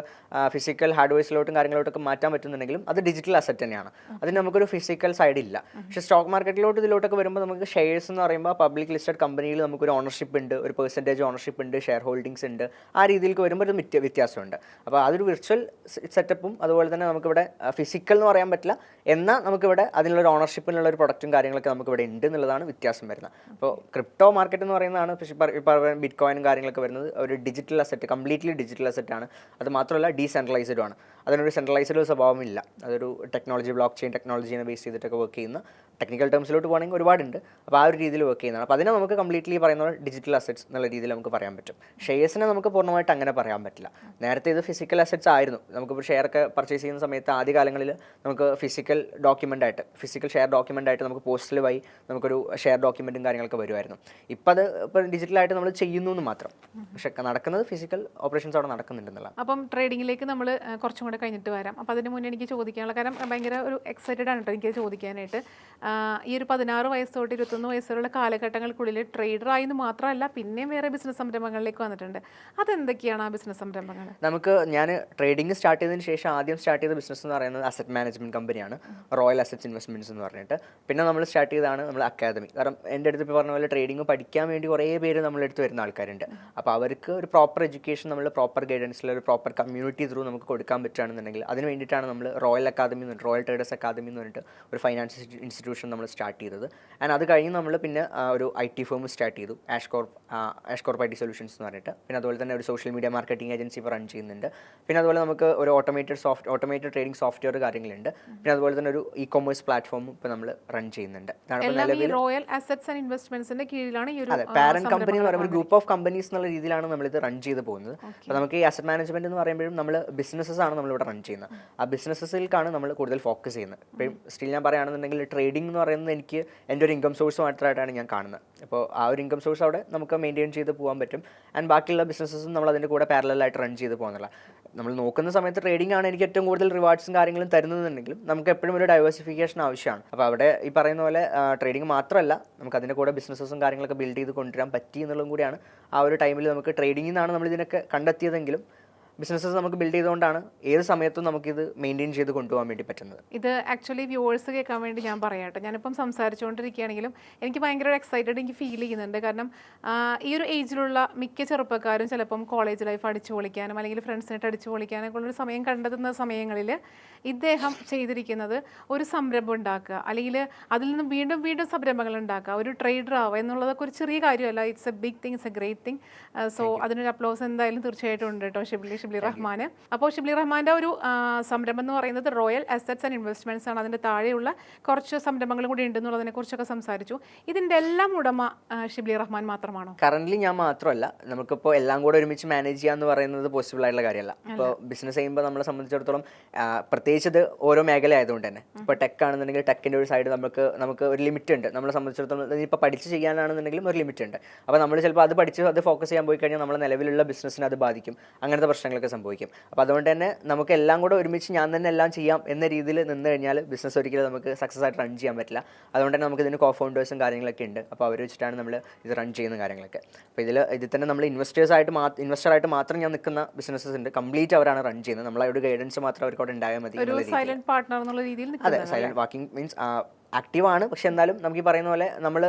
ഫിസിക്കൽ ഹാർഡ്വെയർസിലോട്ടും കാര്യങ്ങളോട്ടൊക്കെ മാറ്റാൻ പറ്റുന്നുണ്ടെങ്കിലും അത് ഡിജിറ്റൽ അസറ്റ് തന്നെയാണ്. അതിന് നമുക്കൊരു ഫിസിക്കൽ സൈഡ് ഇല്ല. പക്ഷേ സ്റ്റോക്ക് മാർക്കറ്റിലോട്ട് ഇതിലോട്ടൊക്കെ വരുമ്പോൾ നമുക്ക് ഷെയർസ് എന്ന് പറയുമ്പോൾ പബ്ലിക് ലിസ്റ്റഡ് കമ്പനിയിൽ നമുക്കൊരു ഓണർഷിപ്പ് ഉണ്ട്, ഒരു പെർസെൻറ്റേജ് ഓണർഷിപ്പ് ഉണ്ട്, ഷെയർ ഹോൾഡിങ്സ് ഉണ്ട്. ആ രീതിയിലേക്ക് വരുമ്പോൾ ഒരു വ്യത്യാസമുണ്ട്. അപ്പോൾ അതൊരു വിർച്വൽ സെറ്റപ്പും അതുപോലെ തന്നെ നമുക്കിവിടെ ഫിസിക്കൽ എന്ന് പറയാൻ പറ്റില്ല, എന്നാൽ നമുക്കിവിടെ അതിനുള്ളൊരു ഓണർഷിപ്പിനുള്ള ഒരു പ്രൊഡക്റ്റും കാര്യങ്ങളൊക്കെ നമുക്കിവിടെ ഉണ്ട് എന്നുള്ളതാണ് വ്യത്യാസം വരുന്നത്. അപ്പോൾ ക്രിപ്റ്റോ മാർക്കറ്റ് എന്ന് പറയുന്നതാണ് ബിറ്റ് കോയിനും കാര്യങ്ങളൊക്കെ വരുന്നത് ഒരു digital asset, completely digital asset ആണ്. അത് മാത്രമല്ല ഡീസെൻട്രലൈസ്ഡും ആണ്. അതിനൊരു സെൻട്രലൈസ്ഡ് സ്വഭാവമില്ല. അതൊരു ടെക്നോളജി, ബ്ലോക്ക് ചെയിൻ ടെക്നോളജീനെ ബേസ് ചെയ്തിട്ടൊക്കെ വർക്ക് ചെയ്യുന്ന, ടെക്നിക്കൽ ടേംസിലോട്ട് പോകുകയാണെങ്കിൽ ഒരുപാടുണ്ട്. അപ്പോൾ ആ ഒരു രീതിയിൽ വർക്ക് ചെയ്യുന്നതാണ്. അപ്പോൾ അതിനെ നമുക്ക് കംപ്ലീറ്റ്ലി പറയുന്ന ഡിജിറ്റൽ അസറ്റ്സ് എന്നുള്ള രീതിയിൽ നമുക്ക് പറയാൻ പറ്റും. ഷെയർസിനെ നമുക്ക് പൂർണ്ണമായിട്ട് അങ്ങനെ പറയാൻ പറ്റില്ല. നേരത്തെ ഇത് ഫിസിക്കൽ അസറ്റ്സ് ആയിരുന്നു. നമുക്കിപ്പോൾ ഷെയറൊക്കെ പർച്ചേസ് ചെയ്യുന്ന സമയത്ത് ആദ്യ കാലങ്ങളിൽ നമുക്ക് ഫിസിക്കൽ ഷെയർ ഡോക്യുമെൻ്റ് ആയിട്ട് നമുക്ക് പോസ്റ്റൽ വഴി നമുക്കൊരു ഷെയർ ഡോക്യുമെൻറ്റും കാര്യങ്ങളൊക്കെ വരുമായിരുന്നു. ഇപ്പോൾ അത് ഇപ്പോൾ ഡിജിറ്റലായിട്ട് നമ്മൾ ചെയ്യുന്നു എന്ന് മാത്രം. പക്ഷേ നടക്കുന്നത് ഫിസിക്കൽ ഓപ്പറേഷൻസ് അവിടെ നടക്കുന്നുണ്ടെന്നുള്ള. അപ്പം ട്രേഡിങ്ങിലേക്ക് നമ്മൾ കുറച്ചും കൂടെ കഴിഞ്ഞിട്ട് വരാം. അപ്പോൾ അതിന് മുന്നേ എനിക്ക് ചോദിക്കാനുള്ള, കാരണം ഭയങ്കര ഒരു എക്സൈറ്റഡ് ആണ് കേട്ടോ എനിക്ക് ചോദിക്കാനായിട്ട്. ഈ ഒരു 16 വയസ്സ് തൊട്ട് 21 വയസ്സുള്ള കാലഘട്ടങ്ങൾക്കുള്ളിൽ ട്രേഡറായെന്ന് മാത്രമല്ല പിന്നെയും വേറെ ബിസിനസ് സംരംഭങ്ങളിലേക്ക് വന്നിട്ടുണ്ട്. അതെന്തൊക്കെയാണ് ആ ബിസിനസ് സംരംഭങ്ങൾ? ഞാൻ ട്രേഡിംഗ് സ്റ്റാർട്ട് ചെയ്തതിന് ശേഷം ആദ്യം സ്റ്റാർട്ട് ചെയ്ത ബിസിനസ് എന്ന് പറയുന്നത് അസറ്റ് മാനേജ്മെൻറ്റ് കമ്പനിയാണ്, റോയൽ അസറ്റ്സ് ഇൻവെസ്റ്റ്മെൻറ്റ്സ് എന്ന് പറഞ്ഞിട്ട്. പിന്നെ നമ്മൾ സ്റ്റാർട്ട് ചെയ്തതാണ് നമ്മൾ അക്കാദമി. കാരണം എൻ്റെ അടുത്ത് ഇപ്പോൾ പറഞ്ഞ പോലെ ട്രേഡിംഗ് പഠിക്കാൻ വേണ്ടി കുറേ പേര് നമ്മളെ അടുത്ത് വരുന്ന ആൾക്കാരുണ്ട്. അപ്പോൾ അവർക്ക് ഒരു പ്രോപ്പർ എഡ്യൂക്കേഷൻ, നമ്മൾ പ്രോപ്പർ ഗൈഡൻസിൽ ഒരു പ്രോപ്പർ കമ്മ്യൂണിറ്റി ത്രൂ നമുക്ക് കൊടുക്കാൻ പറ്റുകയാണെന്നുണ്ടെങ്കിൽ അതിന് വേണ്ടിയിട്ടാണ് നമ്മൾ റോയൽ അക്കാദമി എന്ന് പറഞ്ഞിട്ട്, റോയൽ ട്രേഡേഴ്സ് അക്കാദമി എന്ന് പറഞ്ഞിട്ട് ഒരു ഫൈനാൻസ് ഇൻസ്റ്റിറ്റ്യൂഷൻ നമ്മൾ സ്റ്റാർട്ട് ചെയ്തത്. ആൻഡ് അത് കഴിഞ്ഞ് നമ്മൾ പിന്നെ ഒരു IT ഫേം സ്റ്റാർട്ട് ചെയ്തു, ആഷ്കോർപ്പ് IT സൊല്യൂഷൻസ് എന്ന് പറഞ്ഞിട്ട്. പിന്നെ അതുപോലെ തന്നെ ഒരു സോഷ്യൽ മീഡിയ മാർക്കറ്റിംഗ് ഏജൻസി ഇപ്പോൾ റൺ ചെയ്യുന്നുണ്ട്. പിന്നെ അതുപോലെ നമുക്ക് ഒരു ഓട്ടോമേറ്റഡ് ട്രേഡിംഗ് സോഫ്റ്റ്വെയർ കാര്യങ്ങളുണ്ട്. പിന്നെ അതുപോലെ തന്നെ ഒരു ഇ-കൊമേഴ്സ് പ്ലാറ്റ്ഫോം ഇപ്പോൾ നമ്മൾ റൺ ചെയ്യുന്നുണ്ട്. റോയൽ അസറ്റ്സ് ആൻഡ് ഇൻവെസ്റ്റ്മെന്റ്സിന്റെ കീഴിലാണ് ഈ ഒരു പാരന്റ് കമ്പനി എന്ന് പറയുമ്പോൾ ഗ്രൂപ്പ് ഓഫ് കമ്പനീസ് എന്നുള്ള രീതിയിലാണ് നമ്മളിത് റൺ ചെയ്ത് പോകുന്നത്. അപ്പോൾ നമുക്ക് ഈ അസറ്റ് മാനേജ്മെന്റ് എന്ന് പറയുമ്പോഴും നമ്മൾ ബിസിനസ്സസ് ആണ് നമ്മളിവിടെ റൺ ചെയ്യുന്നത്. ആ ബിസിനസ്സിലേക്കാണ് നമ്മൾ കൂടുതൽ ഫോക്കസ് ചെയ്യുന്നത്. ഇപ്പം സ്റ്റിൽ ഞാൻ പറയുകയാണെന്നുണ്ടെങ്കിൽ ട്രേഡിംഗ് എന്ന് പറയുന്നത് എനിക്ക് എൻ്റെ ഒരു ഇൻകം സോഴ്സ് മാത്രമായിട്ടാണ് ഞാൻ കാണുന്നത്. അപ്പോൾ ആ ഒരു ഇൻകം സോഴ്സ് അവിടെ നമുക്ക് മെയിൻറ്റെയിൻ ചെയ്ത് പോകാൻ പറ്റും. ആൻഡ് ബാക്കിയുള്ള ബിസിനസ്സസും നമ്മൾ അതിൻ്റെ കൂടെ പാരലായിട്ട് റൺ ചെയ്ത് പോകുന്നില്ല. നമ്മൾ നോക്കുന്ന സമയത്ത് ട്രേഡിംഗ് ആണ് എനിക്ക് ഏറ്റവും കൂടുതൽ റിവാർഡ്സും കാര്യങ്ങളും തരുന്നതെന്നുണ്ടെങ്കിലും നമുക്ക് എപ്പോഴും ഒരു ഡൈവേഴ്സിഫിക്കേഷൻ ആവശ്യമാണ്. അപ്പോൾ അവിടെ ഈ പറയുന്ന പോലെ ട്രേഡിംഗ് മാത്രമല്ല, നമുക്ക് അതിൻ്റെ കൂടെ ബിസിനസ്സും കാര്യങ്ങളൊക്കെ ബിൽഡ് ചെയ്ത് കൊണ്ടുവരാൻ പറ്റി എന്നുള്ളതും കൂടിയാണ് ആ ഒരു ടൈമിൽ നമുക്ക് ട്രേഡിംഗിൽ നിന്നാണ് നമ്മൾ ഇതിനൊക്കെ കണ്ടെത്തിയതെങ്കിലും ബിസിനസ്സസ് നമുക്ക് ബിൽഡ് ചെയ്തുകൊണ്ടാണ് ഏത് സമയത്തും നമുക്കിത് മെയിൻറ്റെയിൻ ചെയ്ത് കൊണ്ടുപോകാൻ വേണ്ടി പറ്റുന്നത്. ഇത് ആക്ച്വലി വ്യൂവേഴ്സ് കേൾക്കാൻ വേണ്ടി ഞാൻ പറയാട്ടെ, ഞാനിപ്പം സംസാരിച്ചുകൊണ്ടിരിക്കുകയാണെങ്കിലും എനിക്ക് ഭയങ്കര എക്സൈറ്റഡ് എനിക്ക് ഫീൽ ചെയ്യുന്നുണ്ട്. കാരണം ഈ ഒരു ഏജിലുള്ള മിക്ക ചെറുപ്പക്കാരും ചിലപ്പം കോളേജ് ലൈഫ് അടിച്ചു പൊളിക്കാനും അല്ലെങ്കിൽ ഫ്രണ്ട്സിനായിട്ട് അടിച്ചു പൊളിക്കാനൊക്കെ ഉള്ളൊരു സമയം കണ്ടെത്തുന്ന സമയങ്ങളിൽ ഇദ്ദേഹം ചെയ്തിരിക്കുന്നത് ഒരു സംരംഭം ഉണ്ടാക്കുക, അല്ലെങ്കിൽ അതിൽ നിന്ന് വീണ്ടും വീണ്ടും സംരംഭങ്ങൾ ഉണ്ടാക്കുക, ഒരു ട്രേഡർ ആവുക എന്നുള്ളതൊക്കെ ഒരു ചെറിയ കാര്യമല്ല. It's a big thing, it's a great thing. So അതിനൊരു അപ്ലോസ് എന്തായാലും തീർച്ചയായിട്ടും ഉണ്ട് കേട്ടോ ഷിബ്ലി റഹ്മാൻ. അപ്പോൾ ഷിബ്ലി റഹ്മാൻ്റെ ഒരു സംരംഭം എന്ന് പറയുന്നത് റോയൽ അസറ്റ്സ് ആൻഡ് ഇൻവെസ്റ്റ്മെൻറ്റ്സ് ആണ്. അതിൻ്റെ താഴെയുള്ള കുറച്ച് സംരംഭങ്ങളും കൂടി ഉണ്ടെന്നുള്ളതിനെ കുറിച്ചൊക്കെ സംസാരിച്ചു. ഇതിൻ്റെ എല്ലാം ഉടമ ഷിബ്ലി റഹ്മാൻ മാത്രമാണോ? കറന്റ് ഞാൻ മാത്രമല്ല, നമുക്കിപ്പോൾ എല്ലാം കൂടെ ഒരുമിച്ച് മാനേജ് ചെയ്യാന്ന് പറയുന്നത് പോസിബിൾ ആയിട്ടുള്ള കാര്യമല്ല. ഇപ്പോൾ ബിസിനസ് ചെയ്യുമ്പോൾ നമ്മളെ സംബന്ധിച്ചിടത്തോളം പ്രത്യേകിച്ച് ഇത് ഓരോ മേഖല ആയതുകൊണ്ട് തന്നെ, ഇപ്പോൾ ടെക് ആണെന്നുണ്ടെങ്കിൽ ടെക്കിൻ്റെ ഒരു സൈഡ് നമുക്ക് ഒരു ലിമിറ്റ് ഉണ്ട്. നമ്മളെ സംബന്ധിച്ചിടത്തോളം ഇപ്പോൾ പഠിച്ച് ചെയ്യാനാണെന്നുണ്ടെങ്കിലും ഒരു ലിമിറ്റ് ഉണ്ട്. അപ്പോൾ നമ്മൾ ചിലപ്പോൾ അത് പഠിച്ച് അത് ഫോക്കസ് ചെയ്യാൻ പോയി കഴിഞ്ഞാൽ നമ്മളെ നിലവിലുള്ള ബിസിനസ്സിനെ അത് ബാധിക്കും, അങ്ങനത്തെ പ്രശ്നങ്ങളൊക്കെ സംഭവിക്കും. അപ്പോൾ അതുകൊണ്ട് തന്നെ നമുക്ക് എല്ലാം കൂടെ ഒരുമിച്ച് ഞാൻ തന്നെ എല്ലാം ചെയ്യാം എന്ന രീതിയിൽ നിന്ന് കഴിഞ്ഞാൽ ബിസിനസ് ഒരിക്കലും നമുക്ക് സക്സസ് ആയിട്ട് റൺ ചെയ്യാൻ പറ്റില്ല. അതുകൊണ്ട് തന്നെ നമുക്ക് ഇതിന് കോഫൗണ്ടേഴ്സും കാര്യങ്ങളൊക്കെ ഉണ്ട്. അപ്പോൾ അവർ വെച്ചിട്ടാണ് നമ്മൾ ഇത് റൺ ചെയ്യുന്ന കാര്യങ്ങളൊക്കെ. അപ്പോൾ ഇതിൽ തന്നെ നമ്മൾ ഇൻവെസ്റ്ററായിട്ട് മാത്രം ഞാൻ നിൽക്കുന്ന ബിസിനസ്സസ് ഉണ്ട്. കംപ്ലീറ്റ് അവരാണ് റൺ ചെയ്യുന്നത്. നമ്മളൊരു ഗൈഡൻസ് മാത്രം അവർക്ക് അവിടെ ഉണ്ടായാൽ മതി. സൈലന്റ് പാർട്ണർ എന്നുള്ള രീതിയിൽ. അതെ, സൈലന്റ് വാക്കിംഗ് മീൻസ് ആക്റ്റീവാണ്, പക്ഷെ എന്നാലും നമുക്ക് ഈ പറയുന്ന പോലെ നമ്മൾ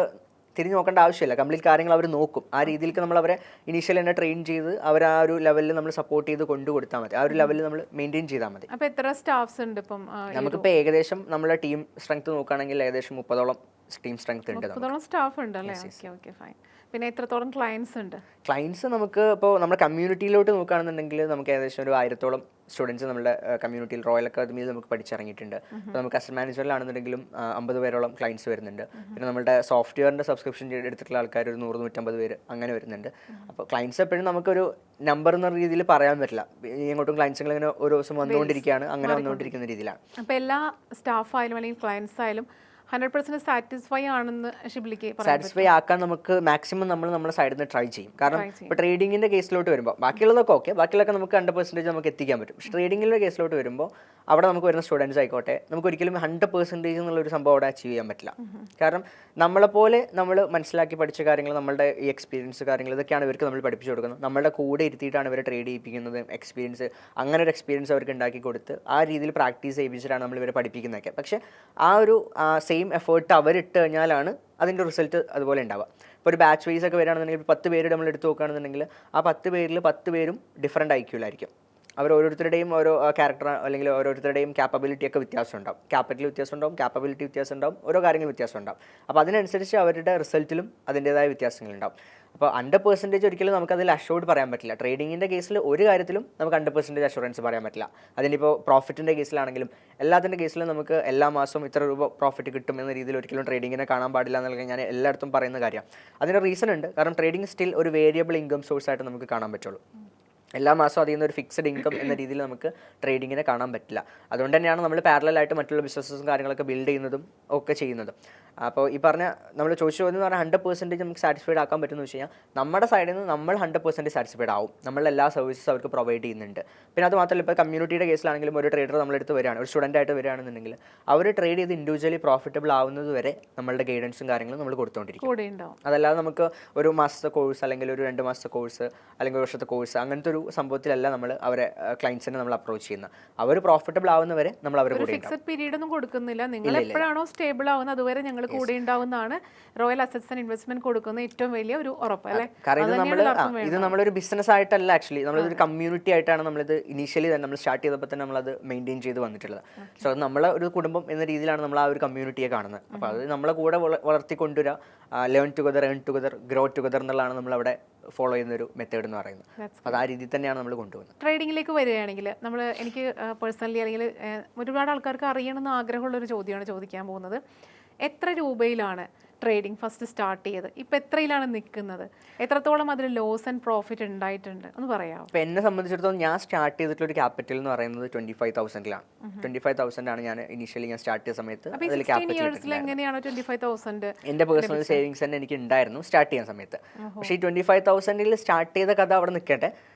തിരിഞ്ഞു നോക്കേണ്ട ആവശ്യമില്ല. കംപ്ലീറ്റ് കാര്യങ്ങൾ അവർ നോക്കും. ആ രീതിയിലേക്ക് നമ്മൾ അവരെ ഇനീഷ്യൽ തന്നെ ട്രെയിൻ ചെയ്ത് അവർ ആ ഒരു ലെവലിൽ നമ്മൾ സപ്പോർട്ട് ചെയ്ത് കൊണ്ടു കൊടുത്താൽ മതി. ആ ഒരു ലെവലിൽ നമ്മൾ മെയിൻറ്റെയിൻ ചെയ്താൽ മതി. അപ്പോൾ എത്ര സ്റ്റാഫ്സ് ഉണ്ട് ഇപ്പം? നമുക്കിപ്പോൾ ഏകദേശം നമ്മുടെ ടീം സ്ട്രെങ്ത് നോക്കുകയാണെങ്കിൽ ഏകദേശം 30ഓളം ടീം സ്ട്രെങ്ത് ഉണ്ട്. 30ഓളം സ്റ്റാഫ് ഉണ്ട് അല്ലേ? Okay fine. പിന്നെ എത്രത്തോളം ക്ലയൻസ് ഉണ്ട്? ക്ലയൻസ് നമുക്ക് ഇപ്പോൾ നമ്മുടെ കമ്മ്യൂണിറ്റിയിലോട്ട് നോക്കുകയാണെന്നുണ്ടെങ്കിൽ നമുക്ക് ഏകദേശം ഒരു 1000-ഓളം സ്റ്റുഡൻസ് നമ്മുടെ കമ്മ്യൂണിറ്റിയിൽ റോയൽ അക്കാദമിയിൽ നമുക്ക് പഠിച്ചിറങ്ങിയിട്ടുണ്ട്. അപ്പോൾ നമുക്ക് അസറ്റ് മാനേജ്മെൻറ്റിലാണെന്നുണ്ടെങ്കിലും 50 പേരോളം ക്ലയൻസ് വരുന്നുണ്ട്. പിന്നെ നമ്മുടെ സോഫ്റ്റ്വെയറിൻ്റെ സബ്സ്ക്രിപ്ഷൻ എടുത്തിട്ടുള്ള ആൾക്കാർ ഒരു 100-150 പേര് അങ്ങനെ വരുന്നുണ്ട്. അപ്പോൾ ക്ലയൻസ് എപ്പോഴും നമുക്കൊരു നമ്പർ എന്ന രീതിയിൽ പറയാൻ പറ്റില്ല. ഇങ്ങോട്ടും ക്ലയൻസുകൾ ഇങ്ങനെ ഓരോ ദിവസം വന്നുകൊണ്ടിരിക്കുകയാണ്, അങ്ങനെ വന്നുകൊണ്ടിരിക്കുന്ന രീതിയിലാണ്. അപ്പോൾ എല്ലാ സ്റ്റാഫ് ആയാലും അല്ലെങ്കിൽ ക്ലയൻസ് ആയാലും 100% സാറ്റിസ്ഫൈ ആണെന്ന് ഷിബിലിക്ക് സാറ്റിസ്ഫൈ ആക്കാൻ നമുക്ക് മാക്സിമം നമ്മൾ നമ്മുടെ സൈഡിൽ നിന്ന് ട്രൈ ചെയ്യും. കാരണം ഇപ്പോൾ ട്രേഡിങ്ങിൻ്റെ കേസിലോട്ട് വരുമ്പോൾ ബാക്കിയുള്ളതൊക്കെ ഓക്കെ, ബാക്കിയുള്ളതൊക്കെ നമുക്ക് 100% നമുക്ക് എത്തിക്കാൻ പറ്റും. പക്ഷേ ട്രേഡിങ്ങിൻ്റെ കേസിലോട്ട് വരുമ്പോൾ അവിടെ നമുക്ക് വരുന്ന സ്റ്റുഡൻസ് ആയിക്കോട്ടെ, നമുക്ക് ഒരിക്കലും 100% എന്നുള്ളൊരു സംഭവം അവിടെ അച്ചീവ് ചെയ്യാൻ പറ്റില്ല. കാരണം നമ്മളെപ്പോലെ നമ്മൾ മനസ്സിലാക്കി പഠിച്ച കാര്യങ്ങൾ, നമ്മളുടെ ഈ എക്സ്പീരിയൻസ് കാര്യങ്ങൾ ഇതൊക്കെയാണ് ഇവർക്ക് നമ്മൾ പഠിപ്പിച്ചു കൊടുക്കുന്നത്. നമ്മളുടെ കൂടെ ഇരുത്തിയിട്ടാണ് ഇവരെ ട്രേഡ് ചെയ്യിപ്പിക്കുന്നത്. എക്സ്പീരിയൻസ് അങ്ങനെ ഒരു എക്സ്പീരിയൻസ് അവർക്ക് ഉണ്ടാക്കി കൊടുത്ത് ആ രീതിയിൽ പ്രാക്ടീസ് ചെയ്യിപ്പിച്ചിട്ടാണ് നമ്മൾ ഇവരെ പഠിപ്പിക്കുന്നതൊക്കെ. പക്ഷേ ആ ഒരു സെയിം എഫേർട്ട് അവരിട്ട് കഴിഞ്ഞാലാണ് അതിൻ്റെ റിസൾട്ട് അതുപോലെ ഉണ്ടാവുക. ഇപ്പോൾ ഒരു ബാച്ച് വൈസ് ഒക്കെ വരികയാണെന്നുണ്ടെങ്കിൽ 10 പേര് നമ്മൾ എടുത്ത് നോക്കുകയാണെന്നുണ്ടെങ്കിൽ ആ 10 പേരിൽ 10 പേരും ഡിഫറൻറ്റ് ഐക്യൂലായിരിക്കും. അവർ ഓരോരുത്തരുടെയും ഓരോ ക്യാരക്ടർ അല്ലെങ്കിൽ ഓരോരുത്തരുടെയും ക്യാപ്പബിലിറ്റി ഒക്കെ വ്യത്യാസം ഉണ്ടാവും. ക്യാപിറ്റൽ വ്യത്യാസം ഉണ്ടാവും, ക്യാപ്പബിലിറ്റി വ്യത്യാസം ഉണ്ടാവും, ഓരോ കാര്യങ്ങൾ വ്യത്യാസം ഉണ്ടാവും. അപ്പോൾ അതിനനുസരിച്ച് അവരുടെ റിസൾട്ടിലും അതിൻ്റേതായ വ്യത്യാസങ്ങളുണ്ടാവും. അപ്പോൾ 100% ഒരിക്കലും നമുക്കതിൽ അഷ്യൂർഡ് പറയാൻ പറ്റില്ല. ട്രേഡിങ്ങിൻ്റെ കേസിൽ ഒരു കാര്യത്തിലും നമുക്ക് 100% അഷുറൻസ് പറയാൻ പറ്റില്ല. അതിനിപ്പോൾ പ്രോഫിറ്റിൻ്റെ കേസിലാണെങ്കിലും എല്ലാത്തിൻ്റെ കേസിലും നമുക്ക് എല്ലാ മാസവും ഇത്ര രൂപ പ്രോഫിറ്റ് കിട്ടും എന്ന രീതിയിൽ ഒരിക്കലും ട്രേഡിങ്ങിനെ കാണാൻ പാടില്ല എന്നുള്ള ഞാൻ എല്ലായിടത്തും പറയുന്ന കാര്യമാണ്. അതിൻ്റെ റീസൺ ഉണ്ട്. കാരണം ട്രേഡിംഗ് സ്റ്റിൽ ഒരു വേരിയബിൾ ഇൻകം സോഴ്സ് ആയിട്ട് നമുക്ക് കാണാൻ പറ്റുള്ളൂ. എല്ലാ മാസവും അതിൽ നിന്ന് ഒരു ഫിക്സഡ് ഇൻകം എന്ന രീതിയിൽ നമുക്ക് ട്രേഡിങ്ങിനെ കാണാൻ പറ്റില്ല. അതുകൊണ്ട് തന്നെയാണ് നമ്മൾ പാരലായിട്ട് മറ്റുള്ള ബിസിനസ്സും കാര്യങ്ങളൊക്കെ ബിൽഡ് ചെയ്യുന്നതും ഒക്കെ ചെയ്യുന്നതും. അപ്പോൾ ഈ പറഞ്ഞ നമ്മൾ ചോദിച്ചു എന്ന് പറഞ്ഞാൽ 100% നമുക്ക് സാറ്റിസ്ഫൈഡ് ആക്കാൻ പറ്റുമെന്ന് വെച്ച് കഴിഞ്ഞാൽ നമ്മുടെ സൈഡിൽ നിന്ന് നമ്മൾ 100% സാറ്റിസ്ഫൈഡ് ആവും. നമ്മൾ എല്ലാ സർവീസസ് അവർക്ക് പ്രൊവൈഡ് ചെയ്യുന്നുണ്ട്. പിന്നെ അത് മാത്രമല്ല, ഇപ്പോൾ കമ്മ്യൂണിറ്റിയുടെ കേസിലാണെങ്കിലും ഒരു ട്രേഡർ നമ്മളെടുത്ത് വരികയാണ്, ഒരു സ്റ്റുഡൻ്റ് ആയിട്ട് വരികയാണെന്നുണ്ടെങ്കിൽ അവർ ട്രേഡ് ചെയ്ത് ഇൻഡിവിജ്വലി പ്രോഫിറ്റബിൾ ആവുന്നത് വരെ നമ്മളുടെ ഗൈഡൻസും കാര്യങ്ങളും നമ്മൾ കൊടുത്തുകൊണ്ടിരിക്കും. അതല്ലാതെ നമുക്ക് ഒരു മാസത്തെ കോഴ്സ് അല്ലെങ്കിൽ ഒരു 2 മാസത്തെ കോഴ്സ് അല്ലെങ്കിൽ ഒരു വർഷത്തെ കോഴ്സ് അങ്ങനത്തെ ഒരു സംഭവത്തിലല്ല നമ്മൾ അവരെ ക്ലയൻസിനെ നമ്മൾ അപ്രോച്ച് ചെയ്യുന്നത്. അവർ പ്രോഫിറ്റബിൾ ആവുന്നവരെ നമ്മൾ അവരെ കൂടെ ഫിക്സഡ് പീരീഡ് ഒന്നും കൊടുക്കുന്നില്ല. നിങ്ങൾ എപ്പോഴാണോ സ്റ്റേബിൾ ആവുന്നത് അതുവരെ ഞങ്ങൾ കൂടെ ഉണ്ടാവുന്നതാണ് റോയൽ അസറ്റ്സ് ആൻഡ് ഇൻവെസ്റ്റ്മെന്റ് കൊടുക്കുന്ന ഏറ്റവും വലിയ ഒരു ഉറപ്പ് അല്ലേ? കാരണം ഇത് നമ്മളൊരു ബിസിനസ് ആയിട്ടല്ല, ആക്ച്വലി നമ്മളൊരു കമ്മ്യൂണിറ്റി ആയിട്ടാണ് നമ്മളിത് ഇനീഷ്യലി തന്നെ നമ്മൾ സ്റ്റാർട്ട് ചെയ്തപ്പോൾ തന്നെ നമ്മളത് മെയിൻറ്റെയിൻ ചെയ്ത് വന്നിട്ടുള്ളത്. സോ അത് നമ്മളെ ഒരു കുടുംബം എന്ന രീതിയിലാണ് നമ്മൾ ആ ഒരു കമ്മ്യൂണിറ്റിയെ കാണുന്നത്. അപ്പോൾ അത് നമ്മളെ കൂടെ വളർത്തിക്കൊണ്ടുവരിക, learn together, earn together, grow together എന്നുള്ളതാണ് നമ്മളവിടെ ഫോളോ ചെയ്യുന്ന ഒരു മെത്തേഡ് എന്ന് പറയുന്നത്. അത് ആ രീതിയിൽ തന്നെയാണ് നമ്മൾ കൊണ്ടുപോകുന്നത്. ട്രേഡിങ്ങിലേക്ക് വരികയാണെങ്കിൽ എനിക്ക് പേഴ്സണലി അല്ലെങ്കിൽ ഒരുപാട് ആൾക്കാർക്ക് അറിയണമെന്ന് ആഗ്രഹമുള്ളൊരു ചോദ്യമാണ് ചോദിക്കാൻ പോകുന്നത്. എത്ര രൂപയിലാണ് ട്രേഡിംഗ് ഫസ്റ്റ് സ്റ്റാർട്ട് ചെയ്തത്? ഇപ്പം എത്രയിലാണ് നിൽക്കുന്നത്? എത്രത്തോളം അതിൽ ലോസ് ആൻഡ് പ്രോഫിറ്റ് ഉണ്ടായിട്ടുണ്ട് ഒന്ന് പറയാമോ? ഇപ്പം എന്നെ സംബന്ധിച്ചിടത്തോളം ഞാൻ സ്റ്റാർട്ട് ചെയ്തിട്ടുള്ള ഒരു ക്യാപിറ്റൽ എന്ന് പറയുന്നത് 25,000-ലാണ്. 25,000 ആണ് ഞാൻ ഇനീഷ്യലി ഞാൻ സ്റ്റാർട്ട് ചെയ്ത സമയത്ത്. അതിൽ ക്യാപിറ്റൽ എങ്ങനെയാണ് 25,000? എൻ്റെ പേഴ്സണൽ സേവിങ്സ് തന്നെ എനിക്ക് ഉണ്ടായിരുന്നു സ്റ്റാർട്ട് ചെയ്യുന്ന സമയത്ത്. പക്ഷേ ഈ 25,000-ൽ സ്റ്റാർട്ട് ചെയ്ത കഥ അവിടെ നിൽക്കട്ടെ.